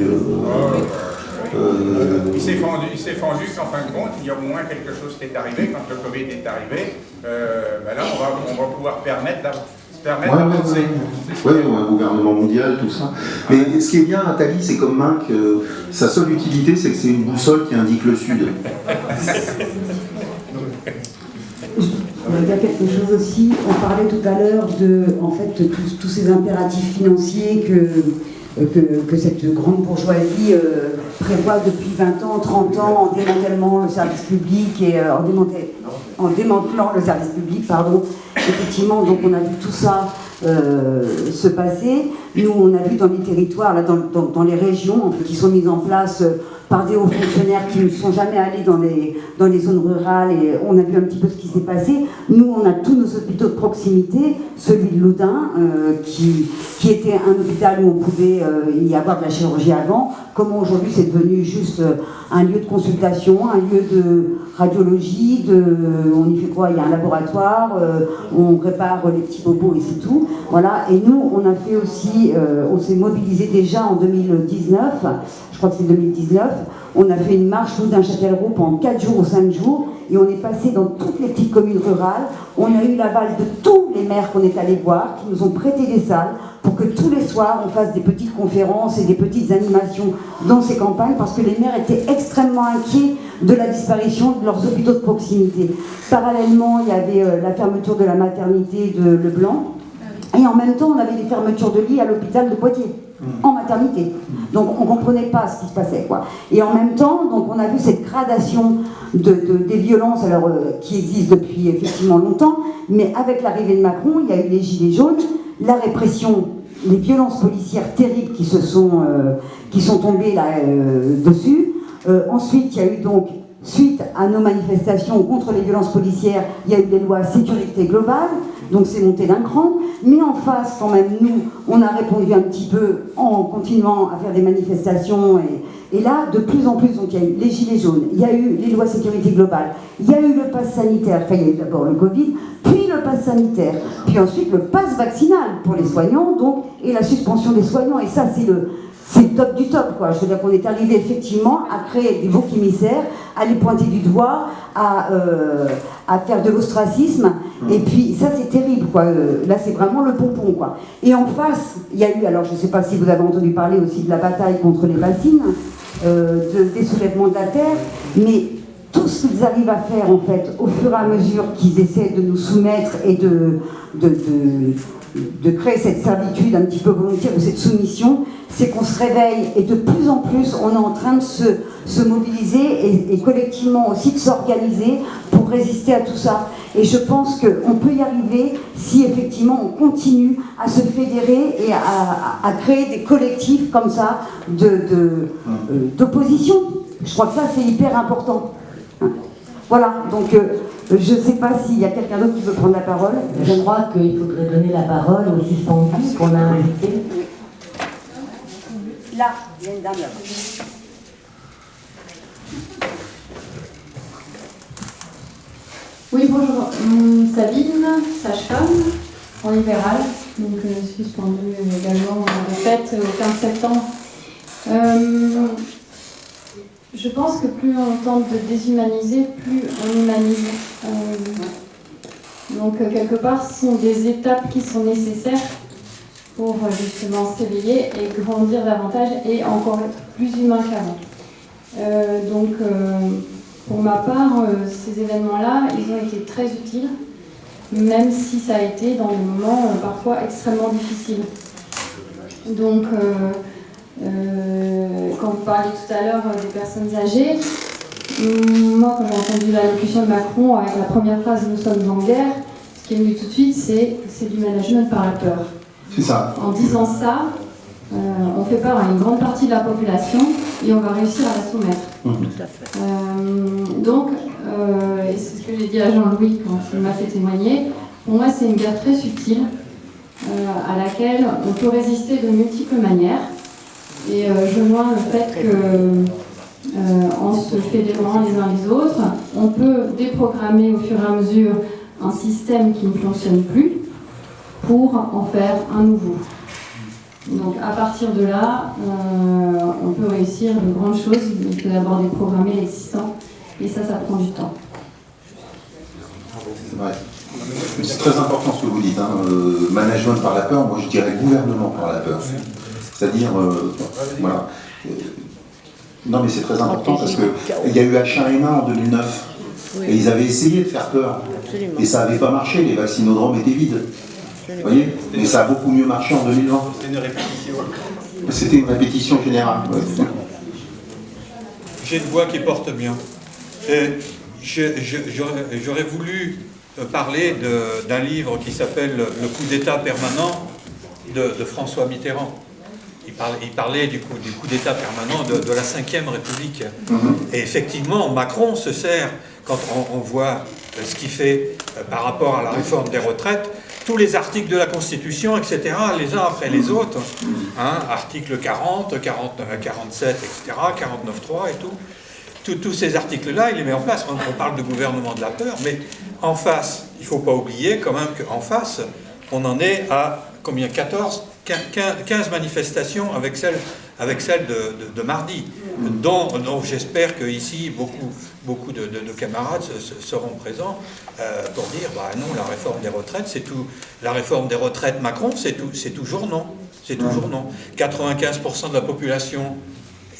Il s'est fendu qu'en fin de compte, il y a au moins quelque chose qui est arrivé, quand le Covid est arrivé, là on va pouvoir permettre d'avancer. Oui, un gouvernement mondial, tout ça. Mais ce qui est bien, Attali, c'est comme Minc, sa seule utilité, c'est que c'est une boussole qui indique le sud. Il y a quelque chose aussi, on parlait tout à l'heure de en fait, tous ces impératifs financiers que cette grande bourgeoisie prévoit depuis 20 ans, 30 ans en démantèlement le service public et en démantelant le service public, pardon. Effectivement, donc on a vu tout ça se passer. Nous, on a vu dans les territoires, là, dans les régions, qui sont mises en place par des hauts fonctionnaires qui ne sont jamais allés dans les zones rurales, et on a vu un petit peu ce qui s'est passé. Nous, on a tous nos hôpitaux de proximité, celui de Loudun, qui était un hôpital où on pouvait y avoir de la chirurgie avant. Comment aujourd'hui c'est devenu juste un lieu de consultation, un lieu de radiologie, on y fait quoi? Il y a un laboratoire, on répare les petits bobos et c'est tout. Voilà. Et nous, on a fait aussi, on s'est mobilisé déjà en 2019, je crois que c'est 2019, on a fait une marche Loudun-Châtellerault pendant 4 jours ou 5 jours, et on est passé dans toutes les petites communes rurales. On a eu l'aval de tous les maires qu'on est allés voir, qui nous ont prêté des salles, pour que tous les soirs on fasse des petites conférences et des petites animations dans ces campagnes, parce que les maires étaient extrêmement inquiets de la disparition de leurs hôpitaux de proximité. Parallèlement, il y avait la fermeture de la maternité de Leblanc, et en même temps on avait des fermetures de lits à l'hôpital de Poitiers, en maternité. Donc on ne comprenait pas ce qui se passait, quoi. Et en même temps, donc, on a vu cette gradation des violences, alors, qui existent depuis effectivement longtemps, mais avec l'arrivée de Macron, il y a eu les gilets jaunes, la répression, les violences policières terribles qui sont tombées là, dessus. Ensuite, il y a eu donc, suite à nos manifestations contre les violences policières, il y a eu des lois sécurité globale, donc c'est monté d'un cran. Mais en face, quand même, nous, on a répondu un petit peu en continuant à faire des manifestations. Et là, de plus en plus, donc il y a eu les gilets jaunes, il y a eu les lois sécurité globale, il y a eu le pass sanitaire, enfin il y a eu d'abord le Covid, puis le pass sanitaire, puis ensuite le pass vaccinal pour les soignants, donc, et la suspension des soignants. Et ça, c'est le top du top, quoi. Je veux dire qu'on est arrivé effectivement à créer des boucs émissaires, à les pointer du doigt, à faire de l'ostracisme, et puis ça c'est terrible, quoi. Là c'est vraiment le pompon, quoi. Et en face, il y a eu, alors je ne sais pas si vous avez entendu parler aussi de la bataille contre les bassines, des soulèvements de la terre, mais tout ce qu'ils arrivent à faire, en fait, au fur et à mesure qu'ils essaient de nous soumettre et de créer cette servitude un petit peu volontaire ou cette soumission, c'est qu'on se réveille et de plus en plus on est en train de se mobiliser et collectivement aussi de s'organiser pour résister à tout ça. Et je pense qu'on peut y arriver si effectivement on continue à se fédérer et à créer des collectifs comme ça d'opposition. Je crois que ça c'est hyper important. Voilà, donc je ne sais pas s'il y a quelqu'un d'autre qui veut prendre la parole. Je crois qu'il faudrait donner la parole aux suspendus qu'on a invités. Là, il y a une dame là-bas. Oui, bonjour. Sabine, sage-femme, en libéral, donc suspendue également en fait au 15 septembre. Je pense que plus on tente de déshumaniser, plus on humanise. Donc quelque part, ce sont des étapes qui sont nécessaires pour justement s'éveiller et grandir davantage et encore être plus humain qu'avant. Pour ma part, ces événements-là, ils ont été très utiles, même si ça a été dans des moments parfois extrêmement difficiles. Donc, quand vous parliez tout à l'heure des personnes âgées, moi, quand j'ai entendu l'allocution de Macron avec la première phrase « Nous sommes en guerre », ce qui est venu tout de suite, c'est du management par la peur. C'est ça. En disant ça, on fait peur à une grande partie de la population et on va réussir à la soumettre. Et c'est ce que j'ai dit à Jean-Louis quand il m'a fait témoigner, pour moi c'est une guerre très subtile à laquelle on peut résister de multiples manières. Et je vois le fait que en se fédérant les uns les autres, on peut déprogrammer au fur et à mesure un système qui ne fonctionne plus pour en faire un nouveau. Donc à partir de là, on peut réussir de grandes choses, mais il faut d'abord déprogrammer l'existant, et ça prend du temps. C'est vrai. C'est très important ce que vous dites, hein. Management par la peur, moi je dirais gouvernement par la peur. C'est-à-dire, voilà. Non mais c'est très important parce qu'il y a eu H1N1 en 2009, et ils avaient essayé de faire peur, et ça n'avait pas marché, les vaccinodromes étaient vides. Vous voyez? Mais ça a beaucoup mieux marché en 2020. C'était une répétition. C'était une répétition générale. Ouais. J'ai une voix qui porte bien. J'aurais voulu parler d'un livre qui s'appelle « Le coup d'État permanent » de François Mitterrand. Il parlait du coup d'État permanent de la Ve République. Et effectivement, Macron se sert, quand on voit ce qu'il fait par rapport à la réforme des retraites, tous les articles de la Constitution, etc., les uns après les autres, hein, article 40, 47, etc., 49.3 et tout. Tous ces articles-là, il les met en place. On parle de gouvernement de la peur, mais en face, il ne faut pas oublier quand même qu'en face, on en est à combien, 15 manifestations avec celle de mardi, dont j'espère qu'ici, beaucoup de camarades seront présents pour dire, bah non, la réforme des retraites, c'est tout. La réforme des retraites Macron, c'est toujours non. C'est toujours non. 95% de la population,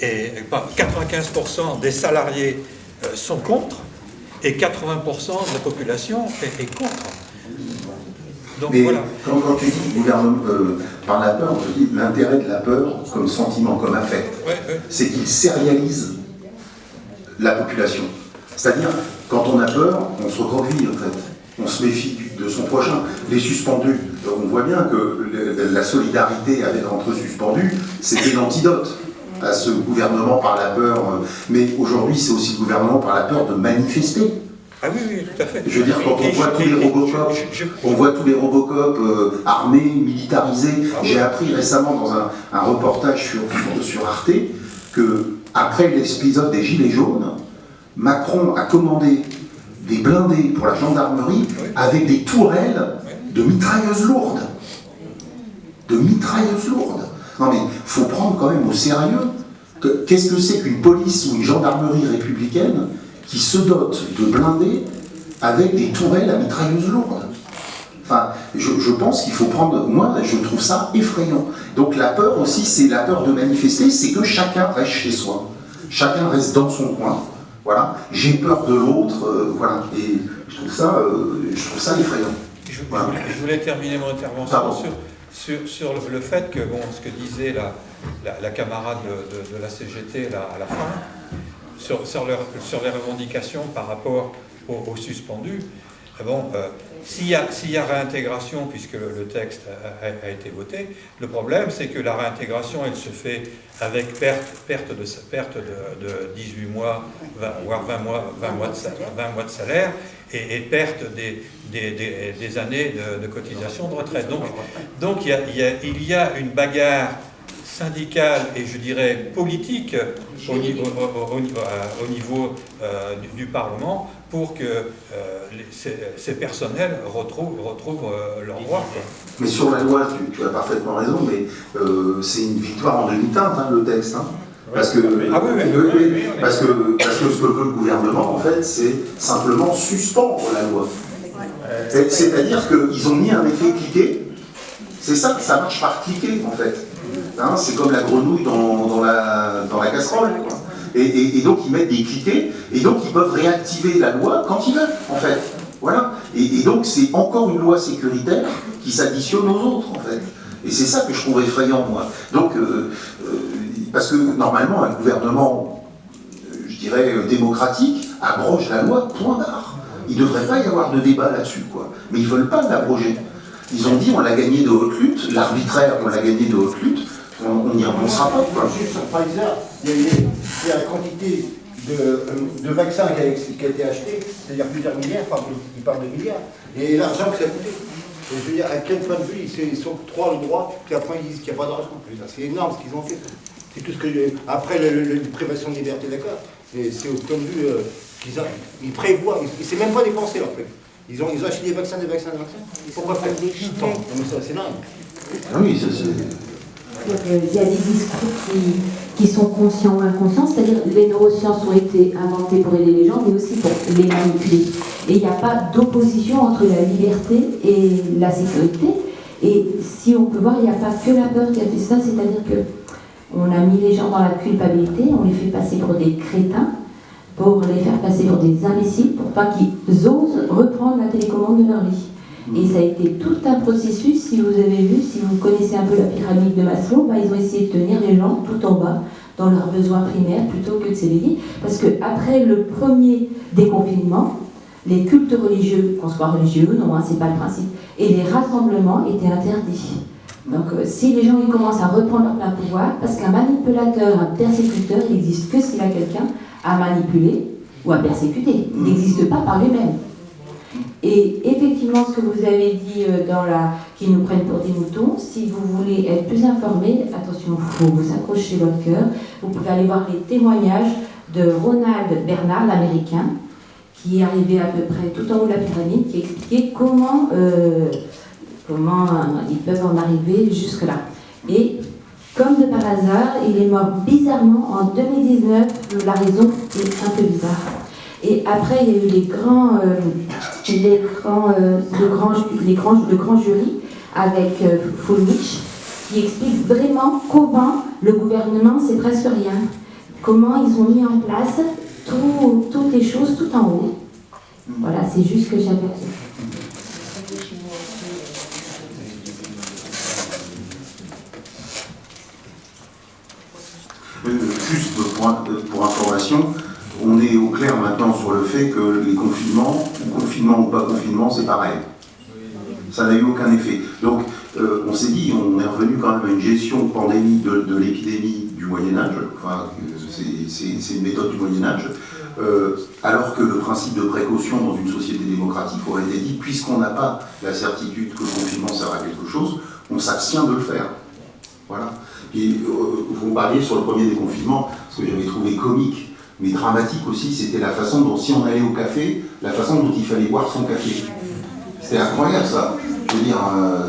et 95% des salariés sont contre, et 80% de la population est contre. Donc, mais voilà. Quand tu dis gouvernement par la peur, on te dit l'intérêt de la peur comme sentiment, comme affect, c'est qu'il sérialise la population. C'est-à-dire, quand on a peur, on se recroqueville en fait. On se méfie de son prochain. Les suspendus, on voit bien que la solidarité entre suspendus, c'était l'antidote à ce gouvernement par la peur. Mais aujourd'hui, c'est aussi le gouvernement par la peur de manifester. Ah oui, tout à fait. Je veux dire, quand on voit tous les Robocop, armés, militarisés, j'ai appris récemment dans un reportage sur Arte que après l'épisode des Gilets jaunes, Macron a commandé des blindés pour la gendarmerie avec des tourelles de mitrailleuses lourdes. Non mais il faut prendre quand même au sérieux qu'est-ce que c'est qu'une police ou une gendarmerie républicaine qui se dote de blindés avec des tourelles à mitrailleuses lourdes. Enfin, je pense qu'il faut prendre... Moi, je trouve ça effrayant. Donc la peur aussi, c'est la peur de manifester, c'est que chacun reste chez soi. Chacun reste dans son coin. Voilà. J'ai peur de l'autre, voilà. Et je trouve ça effrayant. Je voulais terminer mon intervention sur le fait que, bon, ce que disait la camarade de la CGT là, à la fin, sur les revendications par rapport aux suspendus, bon, s'il y a réintégration, puisque le texte a été voté, le problème c'est que la réintégration elle se fait avec perte de 18 mois, voire 20 mois de salaire, et perte des années de cotisation de retraite. Donc il y a une bagarre syndicale et je dirais politique au niveau du Parlement pour que ces personnels retrouvent leur droit. Mais sur la loi, tu as parfaitement raison, mais c'est une victoire en demi-teinte, hein, le texte. Hein. Parce que, parce que ce que veut le gouvernement, en fait, c'est simplement suspendre la loi. C'est-à-dire qu'ils ont mis un effet cliqué, C'est ça, ça marche par cliquet en fait. Hein, c'est comme la grenouille dans la casserole. Quoi. Et donc ils mettent des cliquets, et donc ils peuvent réactiver la loi quand ils veulent en fait. Voilà. Et donc c'est encore une loi sécuritaire qui s'additionne aux autres en fait. Et c'est ça que je trouve effrayant moi. Donc, parce que normalement un gouvernement, je dirais démocratique, abroge la loi, point barre. Il ne devrait pas y avoir de débat là-dessus, quoi. Mais ils ne veulent pas l'abroger. Ils ont dit on l'a gagné de haute lutte, l'arbitraire on l'a gagné de haute lutte, on n'y repensera pas, quoi. Juste sur Pfizer, il y a la quantité de vaccins qui a été acheté, c'est-à-dire plusieurs milliards, enfin ils parlent de milliards, et l'argent que ça a coûté. Et je veux dire, à quel point de vue ils sont trois le droit, puis après ils disent qu'il n'y a pas d'argent plus. C'est énorme ce qu'ils ont fait. C'est tout ce que. Après, la privation de liberté, d'accord, c'est au point de vue qu'ils prévoient, ils ne savent même pas dépenser leur truc. Ils ont acheté des vaccins. Pourquoi faire? Non, mais ça, c'est dingue. Ah oui, ça c'est. Il y a des discours qui sont conscients ou inconscients, c'est-à-dire les neurosciences ont été inventées pour aider les gens, mais aussi pour les manipuler. Et il n'y a pas d'opposition entre la liberté et la sécurité. Et si on peut voir, il n'y a pas que la peur qui a fait ça, c'est-à-dire qu'on a mis les gens dans la culpabilité, on les fait passer pour des crétins, pour les faire passer pour des imbéciles, pour pas qu'ils osent reprendre la télécommande de leur vie. Et ça a été tout un processus, si vous avez vu, si vous connaissez un peu la pyramide de Maslow, bah, ils ont essayé de tenir les gens tout en bas, dans leurs besoins primaires, plutôt que de s'éveiller. Parce qu'après le premier déconfinement, les cultes religieux, qu'on soit religieux, non, hein, c'est pas le principe, et les rassemblements étaient interdits. Donc si les gens ils commencent à reprendre leur plein pouvoir, parce qu'un manipulateur, un persécuteur, il n'existe que s'il a quelqu'un à manipuler ou à persécuter. Il n'existe pas par lui-même. Et effectivement, ce que vous avez dit qui nous prennent pour des moutons, si vous voulez être plus informés, attention, il faut vous accrocher votre cœur. Vous pouvez aller voir les témoignages de Ronald Bernard, l'américain, qui est arrivé à peu près tout en haut de la pyramide, qui expliquait comment ils peuvent en arriver jusque-là. Et comme de par hasard, il est mort bizarrement en 2019. La raison est un peu bizarre. Et après, il y a eu le grand jury avec Fulmich qui explique vraiment comment le gouvernement, c'est presque rien. Comment ils ont mis en place toutes les choses tout en haut. Voilà, c'est juste ce que j'ai aperçu. Juste pour information, on est au clair maintenant sur le fait que les confinements, confinement ou pas confinement, c'est pareil. Ça n'a eu aucun effet. Donc, on s'est dit, on est revenu quand même à une gestion pandémie de l'épidémie du Moyen-Âge, enfin, c'est une méthode du Moyen-Âge, alors que le principe de précaution dans une société démocratique aurait été dit, puisqu'on n'a pas la certitude que le confinement sert à quelque chose, on s'abstient de le faire. Voilà. Et vous parliez sur le premier déconfinement, ce que j'avais trouvé comique, mais dramatique aussi, c'était la façon dont, si on allait au café, la façon dont il fallait boire son café. C'était incroyable ça. Je veux dire,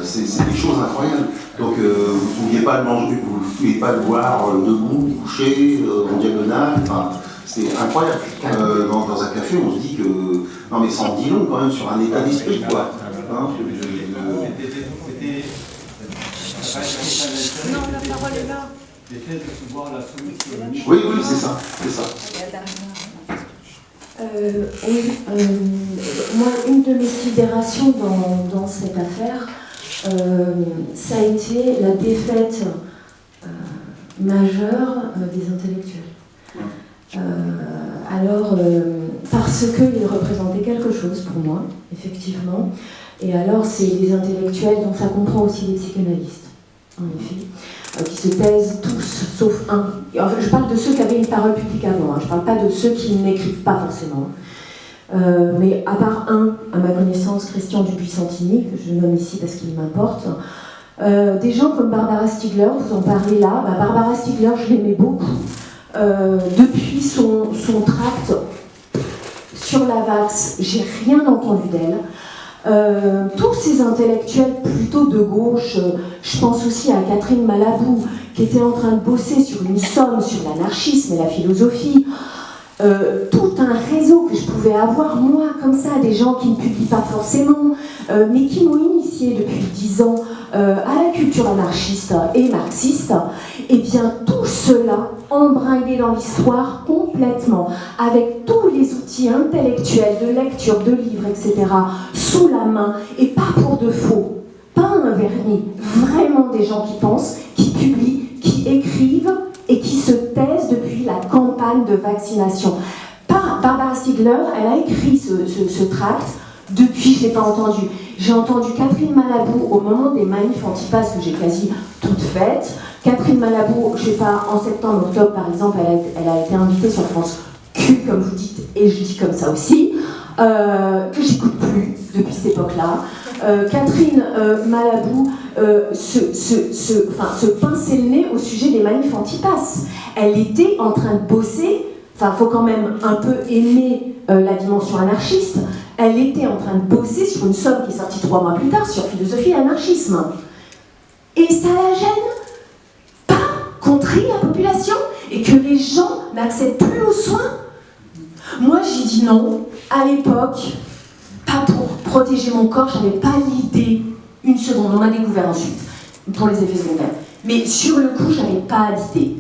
c'est des choses incroyables. Donc vous ne pouviez pas le manger, vous ne pouviez pas le boire debout, couché, en diagonale. Enfin, c'était incroyable. Dans un café, on se dit que... Non mais ça en dit long quand même sur un état d'esprit, quoi. Hein, non, la parole est là. Oui, c'est ça, c'est ça. Moi, une de mes sidérations dans cette affaire, ça a été la défaite majeure des intellectuels. Parce qu'ils représentaient quelque chose pour moi, effectivement. Et alors, c'est des intellectuels, donc ça comprend aussi les psychanalystes, en effet, qui se taisent tous, sauf un. Enfin, je parle de ceux qui avaient une parole publique avant, hein. Je ne parle pas de ceux qui n'écrivent pas forcément. Mais à part un, à ma connaissance, Christian Dupuis-Santini, que je nomme ici parce qu'il m'importe, des gens comme Barbara Stiegler, vous en parlez là, Barbara Stiegler, je l'aimais beaucoup. Depuis son tract sur la Vax, j'ai rien entendu d'elle. Tous ces intellectuels plutôt de gauche, je pense aussi à Catherine Malabou, qui était en train de bosser sur une somme sur l'anarchisme et la philosophie. tout un réseau que je pouvais avoir, moi, comme ça, des gens qui ne publient pas forcément, mais qui m'ont initié depuis 10 ans à la culture anarchiste et marxiste, et bien tout cela embringué dans l'histoire complètement, avec tous les outils intellectuels de lecture, de livres, etc., sous la main, et pas pour de faux, pas un vernis, vraiment des gens qui pensent, qui publient, qui écrivent, et qui se taisent depuis la campagne de vaccination. Barbara Stiegler, elle a écrit ce tract, depuis je ne l'ai pas entendu. J'ai entendu Catherine Malabou au moment des manifs anti-pass que j'ai quasi toutes faites. Catherine Malabou, je ne sais pas, en septembre, octobre par exemple, elle a été invitée sur France Q, comme vous dites, et je dis comme ça aussi, que j'écoute plus depuis cette époque-là. Catherine Malabou se pinçait le nez au sujet des manifs anti-pass. Elle était en train de bosser, enfin, il faut quand même un peu aimer la dimension anarchiste. Elle était en train de bosser sur une somme qui est sortie 3 mois plus tard sur philosophie et anarchisme. Et ça la gêne pas qu'on trie la population et que les gens n'accèdent plus aux soins. Moi, j'ai dit non à l'époque. Pas pour protéger mon corps, j'avais pas l'idée, une seconde, on a découvert ensuite, pour les effets secondaires. Mais sur le coup, j'avais pas d'idée.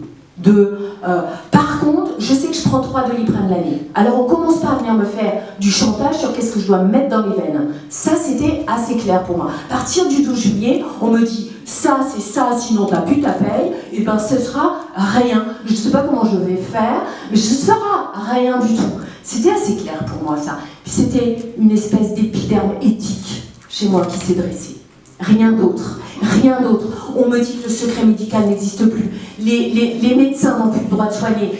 Par contre, je sais que je prends 3 doliprane l'année. Alors on commence pas à venir me faire du chantage sur qu'est-ce que je dois me mettre dans les veines. Ça, c'était assez clair pour moi. À partir du 12 juillet, on me dit, ça, c'est ça, sinon t'as plus ta paye, et ben ce sera rien. Je sais pas comment je vais faire, mais ce sera rien du tout. C'était assez clair pour moi, ça. Puis c'était une espèce d'épiderme éthique chez moi qui s'est dressée. Rien d'autre. Rien d'autre. On me dit que le secret médical n'existe plus. Les médecins n'ont plus le droit de soigner.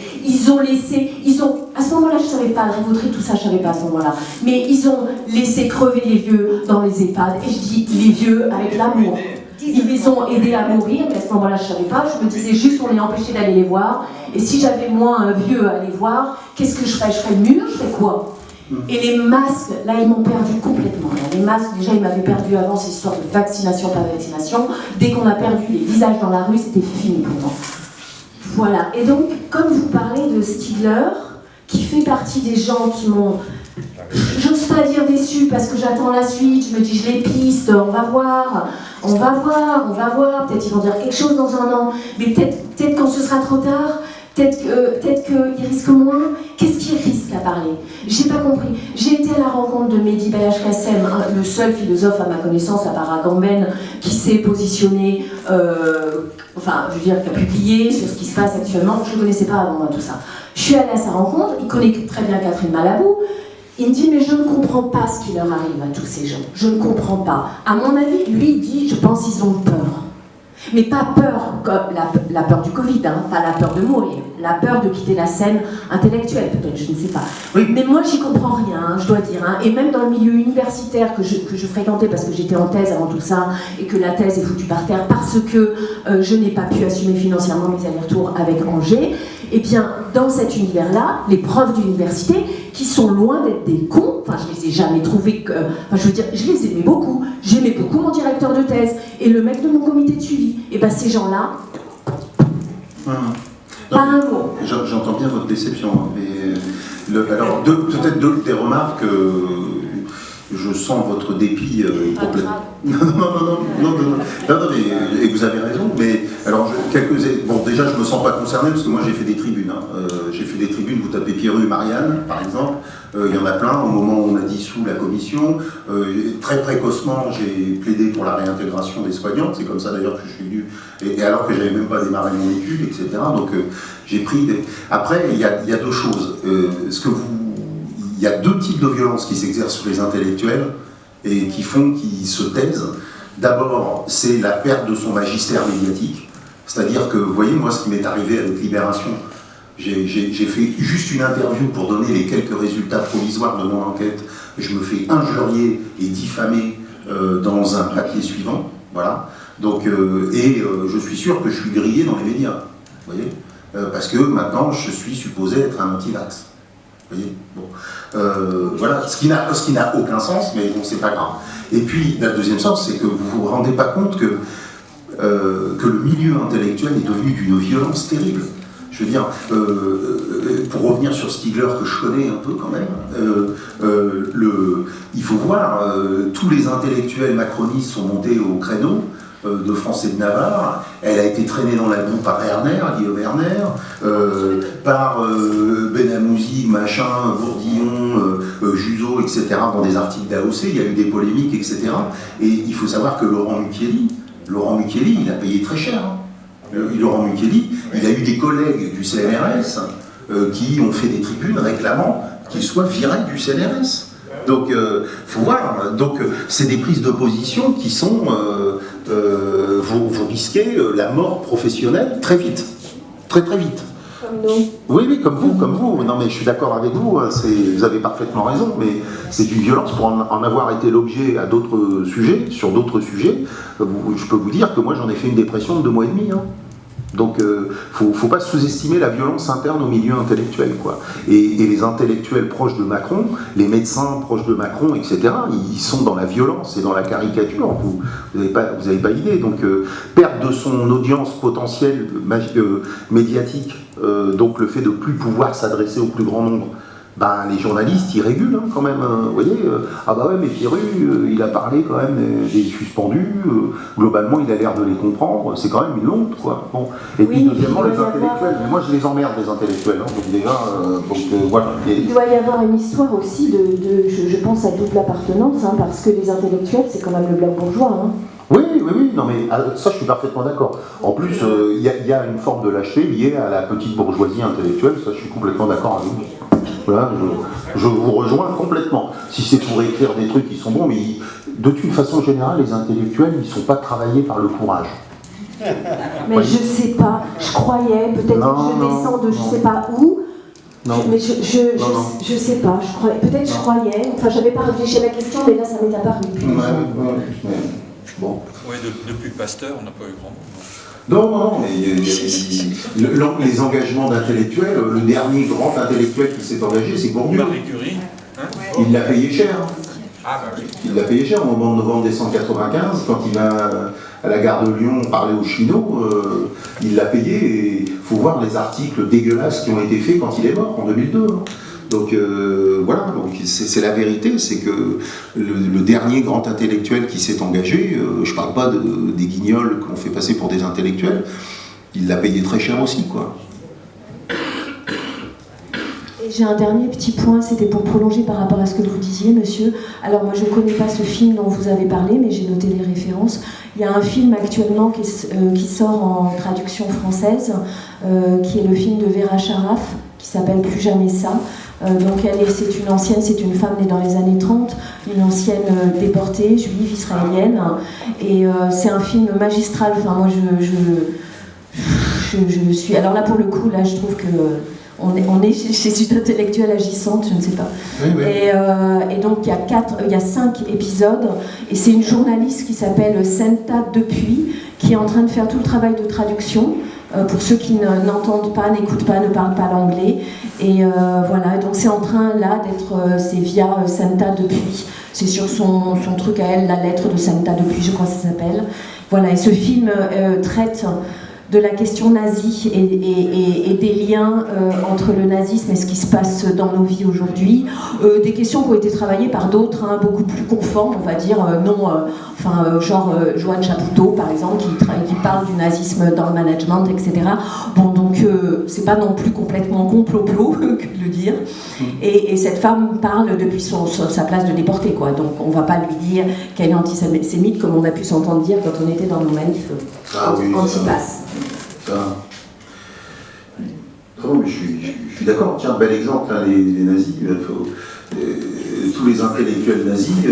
À ce moment-là, je ne savais pas, le Rivotril, tout ça, je ne savais pas à ce moment-là. Mais ils ont laissé crever les vieux dans les EHPAD. Et je dis les vieux avec l'amour. Ils les ont aidés à mourir, mais à ce moment-là, je ne savais pas. Je me disais juste, on les empêchait d'aller les voir. Et si j'avais moi un vieux à aller voir, qu'est-ce que je ferais? Je ferais le mur, je ferais quoi? Et les masques, là, ils m'ont perdu complètement. Les masques, déjà, ils m'avaient perdu avant ces histoires de vaccination, pas vaccination. Dès qu'on a perdu les visages dans la rue, c'était fini pour moi. Voilà. Et donc, comme vous parlez de Stiegler, qui fait partie des gens qui m'ont... J'ose pas dire déçu parce que j'attends la suite, je me dis je les piste, on va voir, peut-être ils vont dire quelque chose dans un an, mais peut-être quand ce sera trop tard, peut-être qu'ils risquent moins. Qu'est-ce qu'ils risquent à parler? J'ai pas compris. J'ai été à la rencontre de Mehdi Belhaj-Kassem, le seul philosophe à ma connaissance, à part Agamben, qui s'est positionné, qui a publié sur ce qui se passe actuellement. Je ne connaissais pas avant moi tout ça. Je suis allée à sa rencontre, il connaît très bien Catherine Malabou. Il me dit, mais je ne comprends pas ce qui leur arrive à tous ces gens. Je ne comprends pas. À mon avis, lui, il dit, je pense qu'ils ont peur. Mais pas peur comme la peur du Covid, hein, pas la peur de mourir, la peur de quitter la scène intellectuelle, peut-être, je ne sais pas. Oui. Mais moi, j'y comprends rien, hein, je dois dire. Hein. Et même dans le milieu universitaire que je fréquentais, parce que j'étais en thèse avant tout ça, et que la thèse est foutue par terre, parce que je n'ai pas pu assumer financièrement mes allers-retours avec Angers, et bien, dans cet univers-là, les profs d'université, qui sont loin d'être des cons, enfin, je les ai jamais trouvés, je veux dire, je les aimais beaucoup, j'aimais beaucoup mon directeur de thèse, et le mec de mon comité de suivi, et bien ces gens-là, pas un mot. J'entends bien votre déception, mais alors peut-être des remarques, je sens votre dépit complètement. Non, et vous avez raison, mais alors bon, déjà je me sens pas concerné parce que moi j'ai fait des tribunes, hein. J'ai fait des tribunes, vous tapez Pierru, Marianne par exemple, il y en a plein, au moment où on a dissous la commission, très précocement j'ai plaidé pour la réintégration des soignants, c'est comme ça d'ailleurs que je suis venu, et alors que j'avais même pas démarré mon étude, etc. Donc j'ai pris des... Après il y a deux choses, il y a deux types de violences qui s'exercent sur les intellectuels et qui font qu'ils se taisent. D'abord, c'est la perte de son magistère médiatique. C'est-à-dire que, vous voyez, moi, ce qui m'est arrivé avec Libération, j'ai fait juste une interview pour donner les quelques résultats provisoires de mon enquête. Je me fais injurier et diffamer dans un papier suivant. Voilà. Donc, je suis sûr que je suis grillé dans les médias. Vous voyez, parce que maintenant, je suis supposé être un anti-vax. Vous voyez, bon. Voilà, ce qui n'a aucun sens, mais bon, c'est pas grave. Et puis, la deuxième sens, c'est que vous vous rendez pas compte que le milieu intellectuel est devenu d'une violence terrible. Je Je veux dire, pour revenir sur Stigler, que je connais un peu quand même, il faut voir, tous les intellectuels macronistes sont montés au créneau de France et de Navarre. Elle a été traînée dans la boue par Guillaume Erner, par Benamouzi, Machin, Bourdillon, Juzo, etc., dans des articles d'AOC. Il y a eu des polémiques, etc. Et il faut savoir que Laurent Mucchielli, il a payé très cher. Laurent Mucchielli, il a eu des collègues du CNRS qui ont fait des tribunes réclamant qu'il soit viré du CNRS. Donc, faut voir. Donc, c'est des prises de position qui sont... vous risquez la mort professionnelle très vite. Très très vite. Comme nous. Oui, comme vous. Non, mais je suis d'accord avec vous. Vous avez parfaitement raison, mais c'est une violence pour en avoir été l'objet à d'autres sujets, sur d'autres sujets. Je peux vous dire que moi, j'en ai fait une dépression de 2 mois et demi. Hein. Donc, faut pas sous-estimer la violence interne au milieu intellectuel, quoi. Et les intellectuels proches de Macron, les médecins proches de Macron, etc., ils sont dans la violence et dans la caricature. Vous n'avez pas idée. Donc, perte de son audience potentielle médiatique, donc le fait de plus pouvoir s'adresser au plus grand nombre. Ben, les journalistes, ils régulent hein, quand même. Vous voyez, ah bah ouais, mais Pierru, il a parlé quand même des suspendus. Globalement, il a l'air de les comprendre. C'est quand même une honte, quoi. Bon. Et puis, deuxièmement, les intellectuels. Mais moi, je les emmerde, les intellectuels. Hein, donc déjà, voilà. Il doit y avoir une histoire aussi je pense, à double appartenance, hein, parce que les intellectuels, c'est quand même le black bourgeois. Hein. Oui, non mais ça je suis parfaitement d'accord. En plus, il y a une forme de lâcheté liée à la petite bourgeoisie intellectuelle, ça je suis complètement d'accord avec vous. Voilà, je vous rejoins complètement. Si c'est pour écrire des trucs qui sont bons, mais de toute façon générale, les intellectuels, ils ne sont pas travaillés par le courage. Mais je sais pas, je croyais, peut-être que je descends de je sais pas où. Non. Mais je sais pas, peut-être je croyais, enfin j'avais pas réfléchi à la question, mais là ça m'est apparu. Bon. Oui, depuis Pasteur, on n'a pas eu grand monde. Non, mais les engagements d'intellectuels, le dernier grand intellectuel qui s'est engagé, c'est Bourdieu. Marie Curie. Hein, il l'a payé cher. Ah bah oui. Il l'a payé cher au moment de novembre 1995, quand il va à la gare de Lyon parler aux chinois, il l'a payé et il faut voir les articles dégueulasses qui ont été faits quand il est mort, en 2002. Hein. Donc voilà, donc c'est la vérité, c'est que le dernier grand intellectuel qui s'est engagé, je parle pas des guignols qu'on fait passer pour des intellectuels, il l'a payé très cher aussi, quoi. Et j'ai un dernier petit point, c'était pour prolonger par rapport à ce que vous disiez, monsieur. Alors moi je ne connais pas ce film dont vous avez parlé, mais j'ai noté les références. Il y a un film actuellement qui sort en traduction française, qui est le film de Vera Sharaf, qui s'appelle Plus jamais ça. Donc c'est une ancienne, c'est une femme née dans les années 30, une ancienne déportée, juive, israélienne, et c'est un film magistral. Enfin moi je suis... Alors là pour le coup, là je trouve que on est chez une intellectuelle agissante, je ne sais pas. Oui. Et donc il y a 5 épisodes, et c'est une journaliste qui s'appelle Senta Depuis, qui est en train de faire tout le travail de traduction. Pour ceux qui n'entendent pas, n'écoutent pas, ne parlent pas l'anglais. Et voilà, donc c'est en train là d'être, c'est via Santa Depuis. C'est sur son truc à elle, la lettre de Santa Depuis, je crois que ça s'appelle. Voilà, et ce film traite de la question nazie et des liens entre le nazisme et ce qui se passe dans nos vies aujourd'hui. Des questions qui ont été travaillées par d'autres, hein, beaucoup plus conformes, on va dire, genre Joanne Chapoutot, par exemple, qui parle du nazisme dans le management, etc. Bon, donc, c'est pas non plus complètement complot que de le dire. Et cette femme parle depuis sa place de déportée, quoi. Donc, on va pas lui dire qu'elle est antisémite, comme on a pu s'entendre dire quand on était dans nos manifs anti-pass. Oh, je suis d'accord, tiens, bel exemple, hein, les nazis, tous les intellectuels nazis,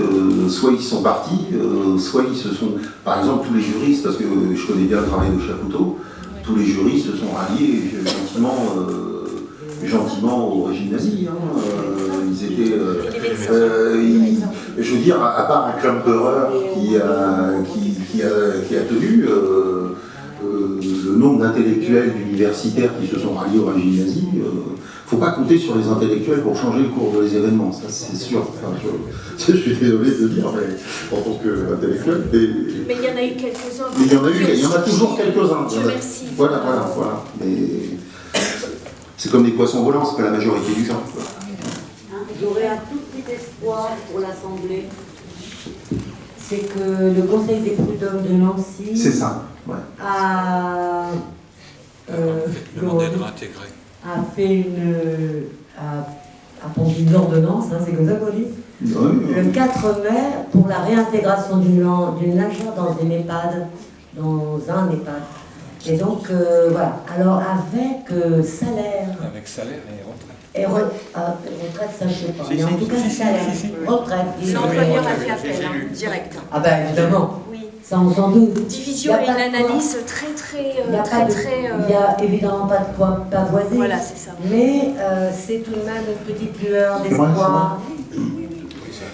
soit ils sont partis, soit ils se sont, par exemple tous les juristes, parce que je connais bien le travail de Chapoutot, tous les juristes se sont ralliés gentiment au régime nazi. Hein, ils étaient, je veux dire, à part un Klemperer qui a tenu, le nombre d'intellectuels universitaires qui se sont ralliés au régime nazi, il ne faut pas compter sur les intellectuels pour changer le cours des événements, ça c'est sûr. Enfin, je suis désolé de dire, mais en tant qu'intellectuel. Mais il y en a eu quelques-uns. Mais il y en a toujours quelques-uns. Dieu merci. Voilà. Mais C'est comme des poissons volants, c'est pas la majorité du genre. J'aurais un tout petit espoir pour l'Assemblée. C'est que le Conseil des prud'hommes de Nancy a fait a pondu une ordonnance, hein, c'est comme ça qu'on dit, le 4 mai pour la réintégration d'une nageur dans un EHPAD. Et donc, voilà. Alors, avec salaire. Avec salaire et retraite. Retraite, ça, je ne sais pas. Mais en tout cas, salaire. Retraite. L'employeur a fait appel, direct. Ah ben, évidemment. Oui. Ça, on s'en doute. Division et une analyse très. Il n'y a évidemment pas de quoi pavoiser. Voilà, c'est ça. Mais c'est tout de même une petite lueur d'espoir.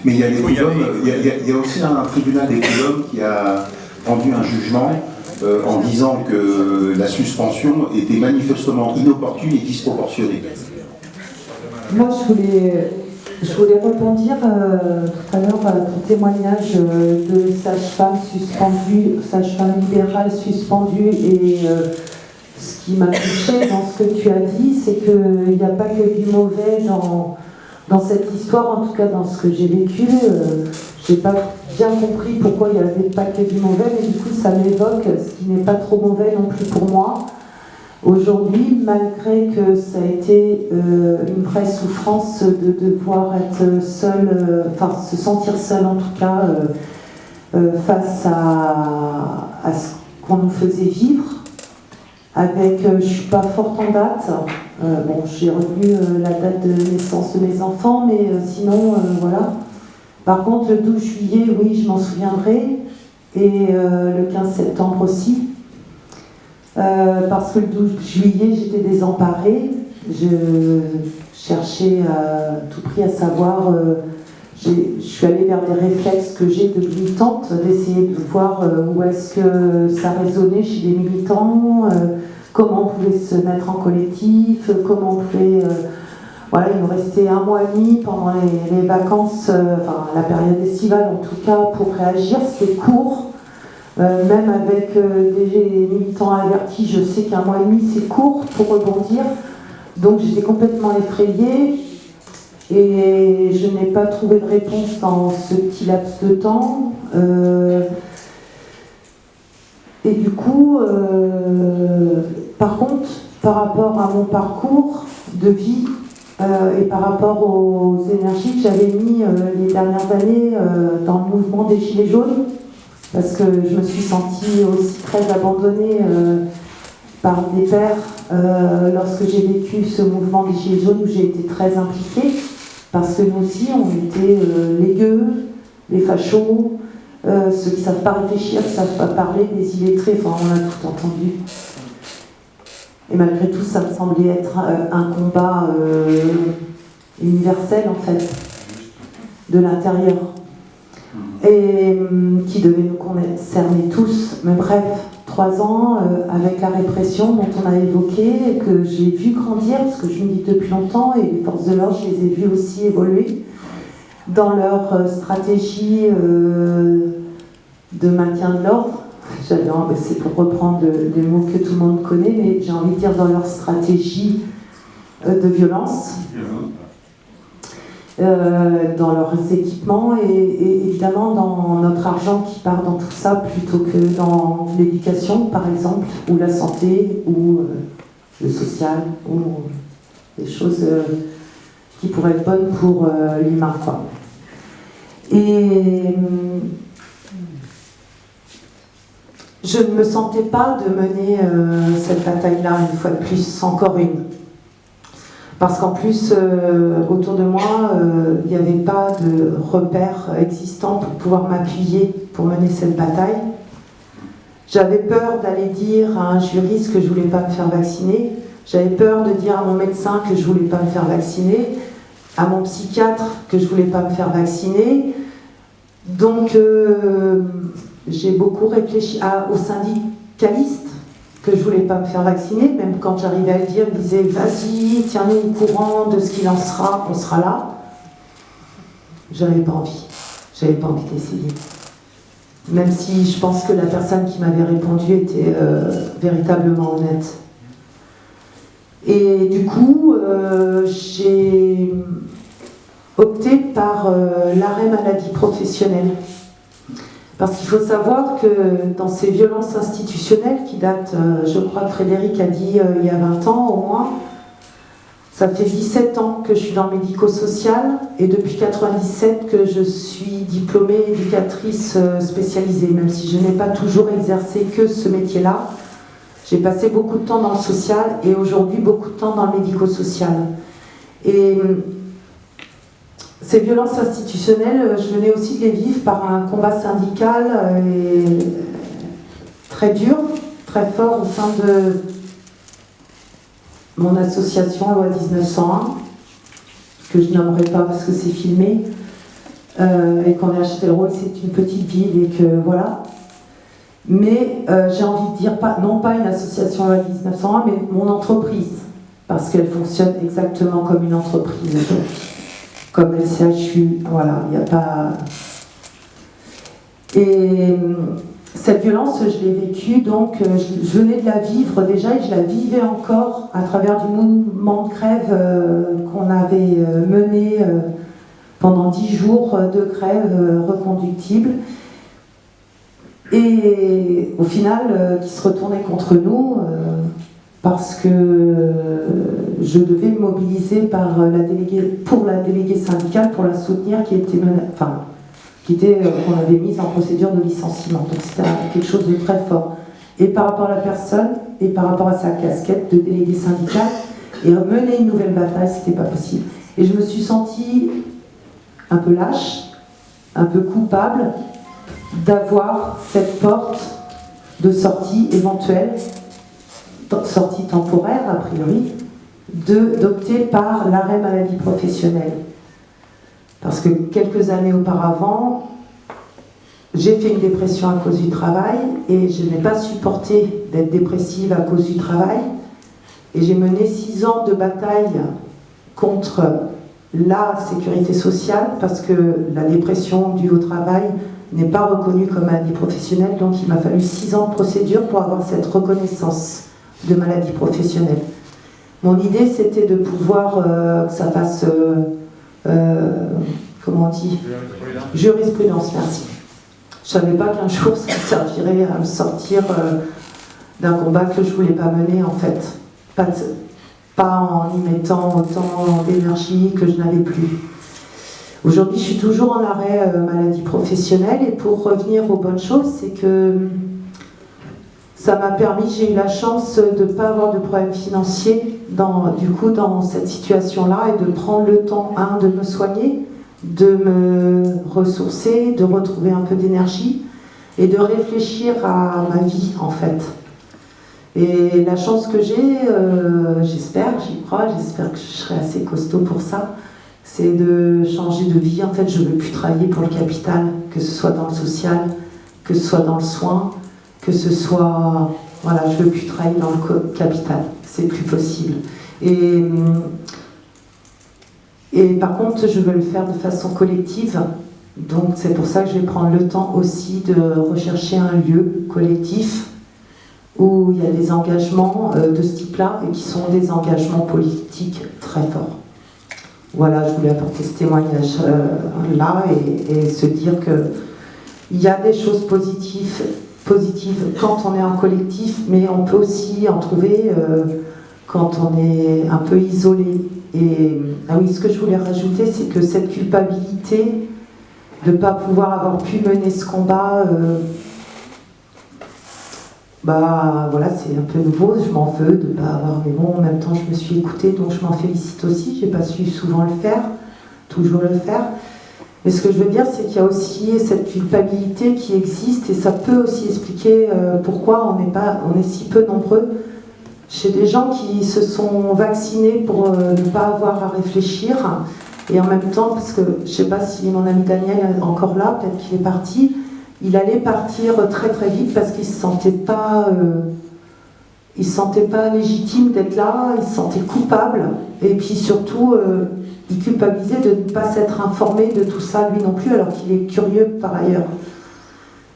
Mais il y a les prud'hommes, il y a aussi un tribunal des prud'hommes qui a rendu un jugement en disant que la suspension était manifestement inopportune et disproportionnée. Moi, je voulais rebondir tout à l'heure à ton témoignage de sage-femme suspendue, sage-femme libérale suspendue, et ce qui m'a touché dans ce que tu as dit, c'est qu'il n'y a pas que du mauvais dans cette histoire, en tout cas dans ce que j'ai vécu. Je n'ai pas bien compris pourquoi il n'y avait pas que du mauvais, mais du coup ça m'évoque ce qui n'est pas trop mauvais non plus pour moi. Aujourd'hui, malgré que ça a été une vraie souffrance de devoir être seule, enfin se sentir seule en tout cas, face à ce qu'on nous faisait vivre, avec, je ne suis pas forte en date, bon j'ai retenu la date de naissance de mes enfants, mais sinon voilà. Par contre, le 12 juillet, oui, je m'en souviendrai, et le 15 septembre aussi. Parce que le 12 juillet, j'étais désemparée. Je cherchais à tout prix à savoir. Je suis allée vers des réflexes que j'ai de militante, d'essayer de voir où est-ce que ça résonnait chez les militants, comment on pouvait se mettre en collectif, comment on pouvait. Voilà, il nous restait 1 mois et demi pendant les vacances, enfin la période estivale en tout cas, pour réagir. C'était court. Même avec des militants avertis, je sais qu'1 mois et demi c'est court pour rebondir. Donc j'étais complètement effrayée et je n'ai pas trouvé de réponse dans ce petit laps de temps. Et du coup, par contre, par rapport à mon parcours de vie et par rapport aux énergies que j'avais mis les dernières années dans le mouvement des Gilets jaunes, parce que je me suis sentie aussi très abandonnée par des pairs lorsque j'ai vécu ce mouvement des Gilets jaunes où j'ai été très impliquée, parce que nous aussi on était les gueux, les fachos, ceux qui ne savent pas réfléchir, qui ne savent pas parler, des illettrés, enfin on a tout entendu. Et malgré tout ça me semblait être un combat universel en fait, de l'intérieur. Et qui devait nous concerner tous. Mais bref, 3 ans avec la répression dont on a évoqué, que j'ai vu grandir, parce que je me dis depuis longtemps, et les forces de l'ordre, je les ai vues aussi évoluer dans leur stratégie de maintien de l'ordre. C'est pour reprendre des mots que tout le monde connaît, mais j'ai envie de dire dans leur stratégie de violence. Dans leurs équipements et évidemment dans notre argent qui part dans tout ça plutôt que dans l'éducation par exemple, ou la santé, ou le social, ou des choses qui pourraient être bonnes pour l'humain, quoi. Et je ne me sentais pas de mener cette bataille-là une fois de plus, encore une. Parce qu'en plus, autour de moi, il n'y avait pas de repères existants pour pouvoir m'appuyer pour mener cette bataille. J'avais peur d'aller dire à un juriste que je ne voulais pas me faire vacciner. J'avais peur de dire à mon médecin que je ne voulais pas me faire vacciner, à mon psychiatre que je ne voulais pas me faire vacciner. Donc, j'ai beaucoup réfléchi aux syndicalistes que je ne voulais pas me faire vacciner, même quand j'arrivais à le dire, ils me disaient « Vas-y, tiens-nous au courant de ce qu'il en sera, on sera là ». J'avais pas envie d'essayer. Même si je pense que la personne qui m'avait répondu était véritablement honnête. Et du coup, j'ai opté par l'arrêt maladie professionnelle. Parce qu'il faut savoir que dans ces violences institutionnelles qui datent, je crois que Frédéric a dit il y a 20 ans au moins, ça fait 17 ans que je suis dans le médico-social et depuis 97 que je suis diplômée éducatrice spécialisée, même si je n'ai pas toujours exercé que ce métier-là. J'ai passé beaucoup de temps dans le social et aujourd'hui beaucoup de temps dans le médico-social. Et ces violences institutionnelles, je venais aussi de les vivre par un combat syndical très dur, très fort au sein de mon association Loi 1901, que je nommerai pas parce que c'est filmé, et qu'on est à Châtellerault, c'est une petite ville et que voilà. Mais j'ai envie de dire, non pas une association Loi 1901, mais mon entreprise, parce qu'elle fonctionne exactement comme une entreprise aujourd'hui. Comme le CHU, voilà, il n'y a pas... Et cette violence, je l'ai vécue, donc je venais de la vivre déjà et je la vivais encore à travers du mouvement de grève qu'on avait mené pendant 10 jours de grève reconductible. Et au final, qui se retournait contre nous, parce que je devais me mobiliser pour la déléguée syndicale pour la soutenir qui était qu'on avait mise en procédure de licenciement. Donc c'était quelque chose de très fort. Et par rapport à la personne, et par rapport à sa casquette de déléguée syndicale, et mener une nouvelle bataille, c'était pas possible. Et je me suis sentie un peu lâche, un peu coupable d'avoir cette porte de sortie éventuelle, sortie temporaire a priori, d'opter par l'arrêt maladie professionnelle. Parce que quelques années auparavant, j'ai fait une dépression à cause du travail et je n'ai pas supporté d'être dépressive à cause du travail. Et j'ai mené 6 ans de bataille contre la sécurité sociale parce que la dépression due au travail n'est pas reconnue comme maladie professionnelle. Donc il m'a fallu 6 ans de procédure pour avoir cette reconnaissance de maladie professionnelle. Mon idée, c'était de pouvoir que ça fasse... comment on dit ? Jurisprudence, merci. Je ne savais pas qu'un jour ça me servirait à me sortir d'un combat que je ne voulais pas mener en fait. Pas en y mettant autant d'énergie que je n'avais plus. Aujourd'hui, je suis toujours en arrêt maladie professionnelle et pour revenir aux bonnes choses, c'est que ça m'a permis, j'ai eu la chance de ne pas avoir de problème financier dans cette situation-là et de prendre le temps, de me soigner, de me ressourcer, de retrouver un peu d'énergie et de réfléchir à ma vie en fait. Et la chance que j'ai, j'espère, j'y crois, j'espère que je serai assez costaud pour ça, c'est de changer de vie. En fait, je ne veux plus travailler pour le capital, que ce soit dans le social, que ce soit dans le soin, que ce soit... Voilà, je ne veux plus travailler dans le capital, c'est plus possible. Et par contre, je veux le faire de façon collective. Donc c'est pour ça que je vais prendre le temps aussi de rechercher un lieu collectif où il y a des engagements de ce type-là et qui sont des engagements politiques très forts. Voilà, je voulais apporter ce témoignage-là et se dire qu'il y a des choses positives quand on est en collectif, mais on peut aussi en trouver quand on est un peu isolé. Et ah oui, ce que je voulais rajouter, c'est que cette culpabilité de ne pas pouvoir avoir pu mener ce combat, voilà, c'est un peu nouveau, je m'en veux de ne pas avoir, mais bon, en même temps, je me suis écoutée, donc je m'en félicite aussi, j'ai pas su souvent le faire, toujours le faire. Mais ce que je veux dire, c'est qu'il y a aussi cette culpabilité qui existe et ça peut aussi expliquer pourquoi on est si peu nombreux chez des gens qui se sont vaccinés pour ne pas avoir à réfléchir. Et en même temps, parce que je ne sais pas si mon ami Daniel est encore là, peut-être qu'il est parti, il allait partir très très vite parce qu'il ne se sentait pas légitime d'être là, il se sentait coupable. Et puis surtout... il culpabilisait de ne pas s'être informé de tout ça lui non plus, alors qu'il est curieux par ailleurs.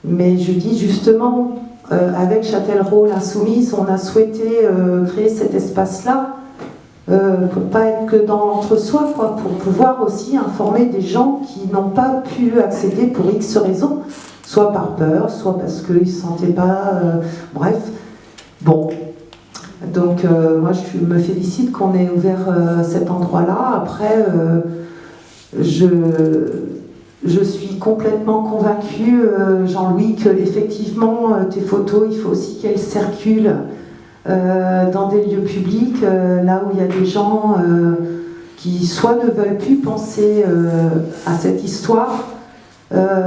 Mais je dis justement, avec Châtellerault l'Insoumise, on a souhaité créer cet espace-là pour pas être que dans l'entre-soi, quoi, pour pouvoir aussi informer des gens qui n'ont pas pu accéder pour X raisons, soit par peur, soit parce qu'ils ne se sentaient pas... bref, bon. Donc moi je me félicite qu'on ait ouvert cet endroit-là. Après, je suis complètement convaincue, Jean-Louis, que effectivement tes photos, il faut aussi qu'elles circulent dans des lieux publics, là où il y a des gens qui soit ne veulent plus penser à cette histoire,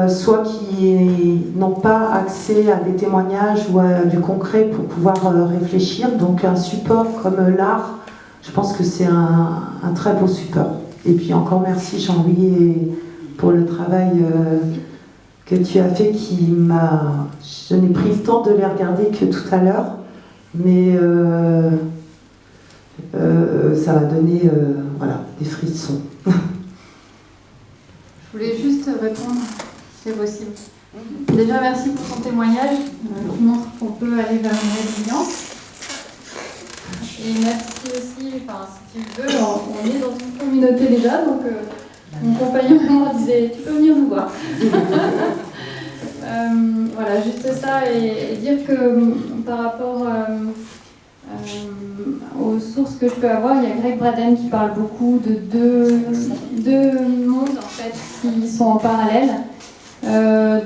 soit qui n'ont pas accès à des témoignages ou à du concret pour pouvoir réfléchir. Donc un support comme l'art, je pense que c'est un très beau support. Et puis encore merci Jean-Louis pour le travail que tu as fait qui m'a... Je n'ai pris le temps de les regarder que tout à l'heure, mais ça m'a donné voilà, des frissons. Je voulais juste répondre, si c'est possible. Déjà, merci pour ton témoignage, qui montre qu'on peut aller vers une résilience. Et merci aussi, enfin, si tu veux, on est dans une communauté déjà, donc mon compagnon et moi disait, tu peux venir nous voir. Voilà, juste ça, et dire que par rapport aux sources que je peux avoir, il y a Greg Braden qui parle beaucoup de deux mondes en fait qui sont en parallèle,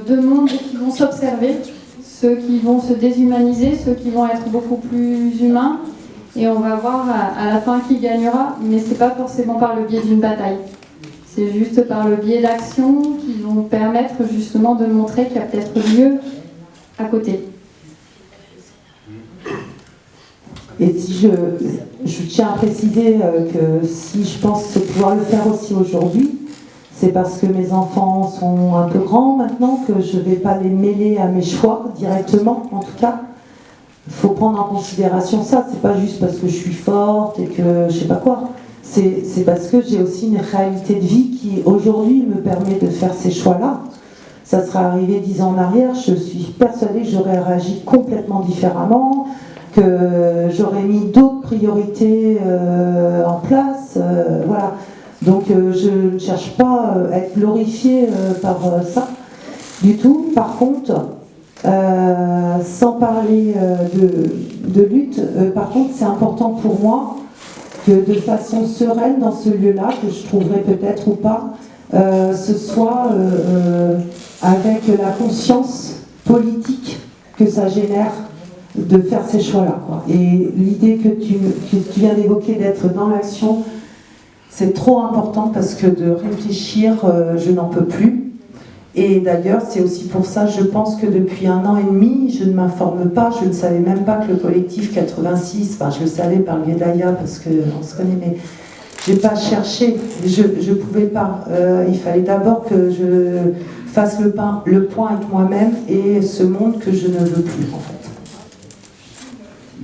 deux mondes qui vont s'observer, ceux qui vont se déshumaniser, ceux qui vont être beaucoup plus humains, et on va voir à la fin qui gagnera, mais c'est pas forcément par le biais d'une bataille. C'est juste par le biais d'actions qui vont permettre justement de montrer qu'il y a peut-être mieux à côté. Et si je tiens à préciser que si je pense pouvoir le faire aussi aujourd'hui, c'est parce que mes enfants sont un peu grands maintenant, que je ne vais pas les mêler à mes choix directement, en tout cas. Il faut prendre en considération ça, c'est pas juste parce que je suis forte et que je sais pas quoi. C'est parce que j'ai aussi une réalité de vie qui aujourd'hui me permet de faire ces choix-là. Ça serait arrivé 10 ans en arrière, je suis persuadée que j'aurais réagi complètement différemment, que j'aurais mis d'autres priorités en place, voilà. Donc je ne cherche pas à être glorifiée par ça du tout. Par contre, sans parler de lutte, par contre c'est important pour moi que de façon sereine dans ce lieu-là, que je trouverai peut-être ou pas, ce soit avec la conscience politique que ça génère de faire ces choix-là, quoi. Et l'idée que tu viens d'évoquer d'être dans l'action, c'est trop important parce que de réfléchir, je n'en peux plus. Et d'ailleurs, c'est aussi pour ça, je pense que depuis 1 an et demi, je ne m'informe pas, je ne savais même pas que le collectif 86, enfin je le savais par le biais d'Aya parce qu'on se connaît, mais je n'ai pas cherché, je ne pouvais pas. Il fallait d'abord que je fasse le point avec moi-même et ce monde que je ne veux plus, en fait.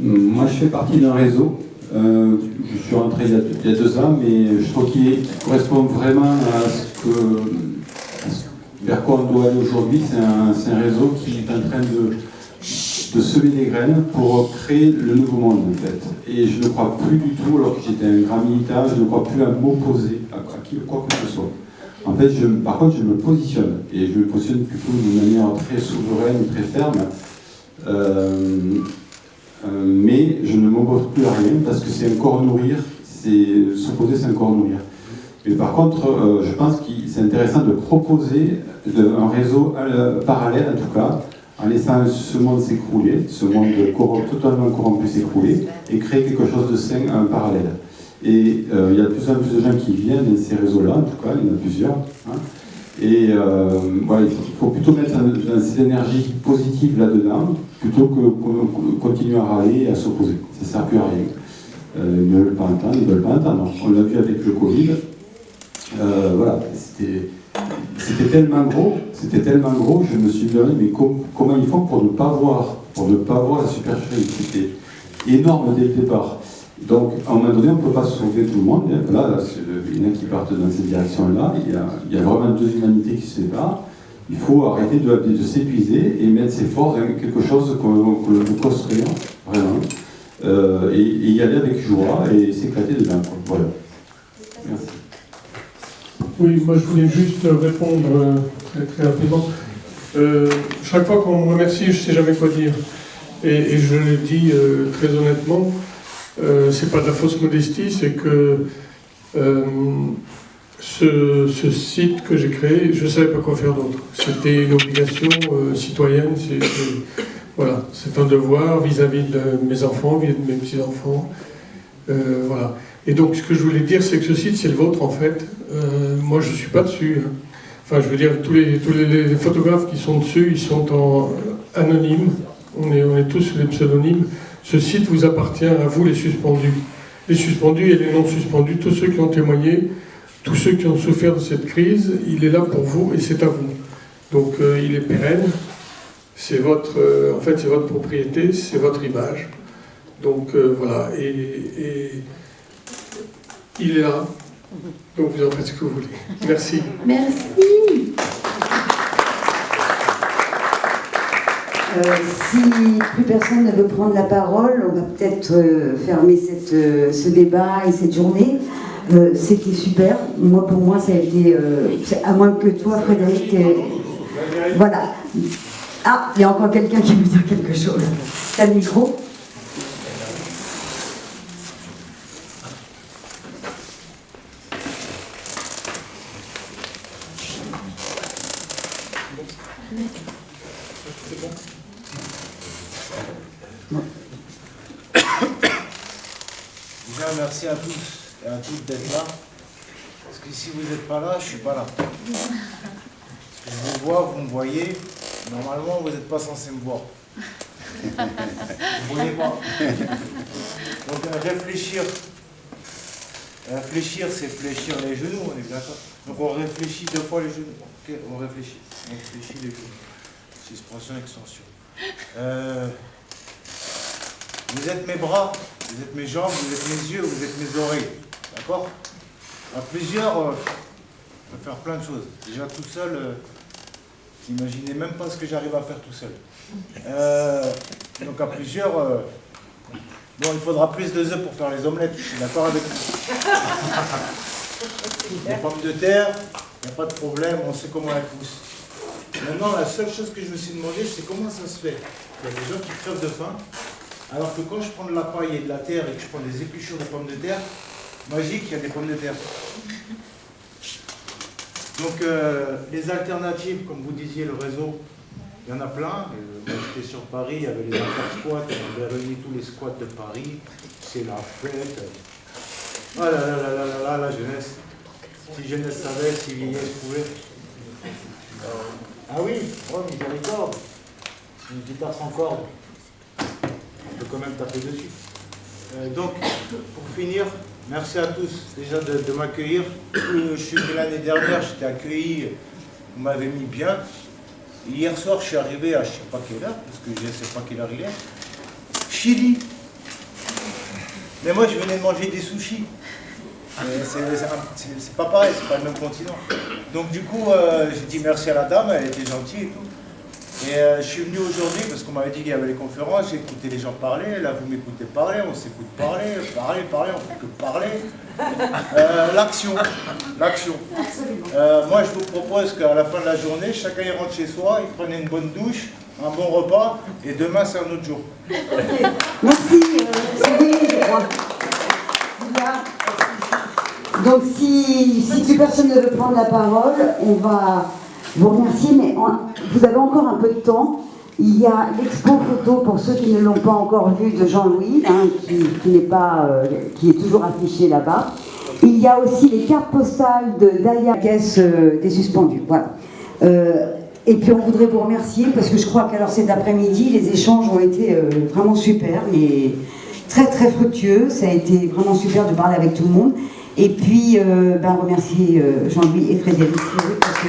Moi, je fais partie d'un réseau. Je suis rentré il y a 2 ans, mais je trouve qu'il correspond vraiment à ce que... vers quoi on doit aller aujourd'hui. C'est un réseau qui est en train de semer des graines pour créer le nouveau monde, en fait. Et je ne crois plus du tout, alors que j'étais un grand militant, je ne crois plus à m'opposer à quoi que ce soit. En fait, par contre, je me positionne. Et je me positionne plutôt d'une manière très souveraine, très ferme. Mais je ne m'oppose plus à rien, parce que c'est un corps nourrir. S'opposer, c'est un corps nourrir. Mais par contre, je pense que c'est intéressant de proposer un réseau parallèle, en tout cas, en laissant ce monde s'écrouler, ce monde totalement corrompu s'écrouler, et créer quelque chose de sain en parallèle. Et il y a de plus en plus de gens qui viennent dans ces réseaux-là, en tout cas, il y en a plusieurs. Hein. Et voilà, il faut plutôt mettre dans cette énergie positive là-dedans, plutôt que continuer à râler et à s'opposer. Ça ne sert plus à rien. Ils ne veulent pas entendre, ils ne veulent pas entendre. On l'a vu avec le Covid. Voilà, c'était tellement gros, je me suis dit, mais comment ils font pour ne pas voir la supercherie? C'était énorme dès le départ. Donc, à un moment donné, on ne peut pas sauver tout le monde. Là, il y en a qui partent dans cette direction-là. Il y a vraiment 2 humanités qui se séparent. Il faut arrêter de s'épuiser et mettre ses forces dans quelque chose qu'on peut construire, vraiment. et y aller avec joie et s'éclater dedans. Voilà. Merci. Oui, moi je voulais juste répondre très rapidement. Chaque fois qu'on me remercie, je ne sais jamais quoi dire. Et je le dis très honnêtement, c'est pas de la fausse modestie, c'est que ce site que j'ai créé, je ne savais pas quoi faire d'autre. C'était une obligation citoyenne, voilà, c'est un devoir vis-à-vis de mes enfants, vis-à-vis de mes petits-enfants. Voilà. Et donc ce que je voulais dire, c'est que ce site, c'est le vôtre en fait. Moi, je ne suis pas dessus. Hein. Enfin, je veux dire, tous les photographes qui sont dessus, ils sont anonymes. On est tous sur des pseudonymes. Ce site vous appartient à vous, les suspendus. Les suspendus et les non suspendus, tous ceux qui ont témoigné, tous ceux qui ont souffert de cette crise, il est là pour vous et c'est à vous. Donc il est pérenne. C'est votre, en fait, c'est votre propriété, c'est votre image. Donc voilà. Et il est là. Donc vous en faites ce que vous voulez. Merci. Merci. Si plus personne ne veut prendre la parole, on va peut-être fermer ce débat et cette journée. C'était super. Moi, pour moi, ça a été... à moins que toi, Frédéric... voilà. Ah, il y a encore quelqu'un qui veut dire quelque chose. T'as le micro ? Déjà, merci à tous et à toutes d'être là. Parce que si vous n'êtes pas là, je ne suis pas là. Parce que je vous vois, vous me voyez. Normalement, vous n'êtes pas censé me voir. Vous ne voyez pas. Donc, réfléchir. Réfléchir, c'est fléchir les genoux, on est d'accord. Donc, on réfléchit 2 fois les genoux. Ok, on réfléchit. On réfléchit les genoux. Suspension, extension. Vous êtes mes bras, vous êtes mes jambes, vous êtes mes yeux, vous êtes mes oreilles. D'accord? À plusieurs, on peut faire plein de choses. Déjà tout seul, vous n'imaginez même pas ce que j'arrive à faire tout seul. Donc à plusieurs, bon, il faudra plus de œufs pour faire les omelettes, je suis d'accord avec vous. Les pommes de terre, il n'y a pas de problème, on sait comment elles poussent. Maintenant, la seule chose que je me suis demandé, c'est comment ça se fait. Il y a des gens qui crèvent de faim, alors que quand je prends de la paille et de la terre et que je prends des épluchures de pommes de terre, magique, il y a des pommes de terre. Donc, les alternatives, comme vous disiez, le réseau, il y en a plein. Moi, j'étais sur Paris, il y avait les inter-squats, on avait réuni tous les squats de Paris. C'est la fête. Ah là là là là là là, la jeunesse. Si jeunesse savait, si vieillesse pouvait. Ah oui, oh miséricorde. Une guitare sans corde. On peut quand même taper dessus. Donc, pour finir, merci à tous déjà de m'accueillir. Je suis venu l'année dernière, j'étais accueilli, vous m'avez mis bien. Hier soir, je suis arrivé à je ne sais pas quelle heure, parce que je ne sais pas quelle heure il est. Chili. Mais moi, je venais de manger des sushis. C'est pas pareil, c'est pas le même continent. Donc du coup, j'ai dit merci à la dame, elle était gentille et tout. Et je suis venu aujourd'hui parce qu'on m'avait dit qu'il y avait les conférences, j'ai écouté les gens parler, là vous m'écoutez parler, on s'écoute parler, on fait que parler. L'action. Moi je vous propose qu'à la fin de la journée, chacun y rentre chez soi, il prenne une bonne douche, un bon repas, et demain c'est un autre jour. Merci, Céline, je crois. Donc si plus personne ne veut prendre la parole, on va vous remercier, mais vous avez encore un peu de temps. Il y a l'expo photo, pour ceux qui ne l'ont pas encore vu, de Jean-Louis, hein, qui est toujours affiché là-bas. Il y a aussi les cartes postales de Daya, caisse des suspendus. Voilà. Et puis on voudrait vous remercier, parce que je crois qu'alors cet après-midi, les échanges ont été vraiment super, et très très fructueux. Ça a été vraiment super de parler avec tout le monde. Et puis, remercier Jean-Louis et Frédéric, parce que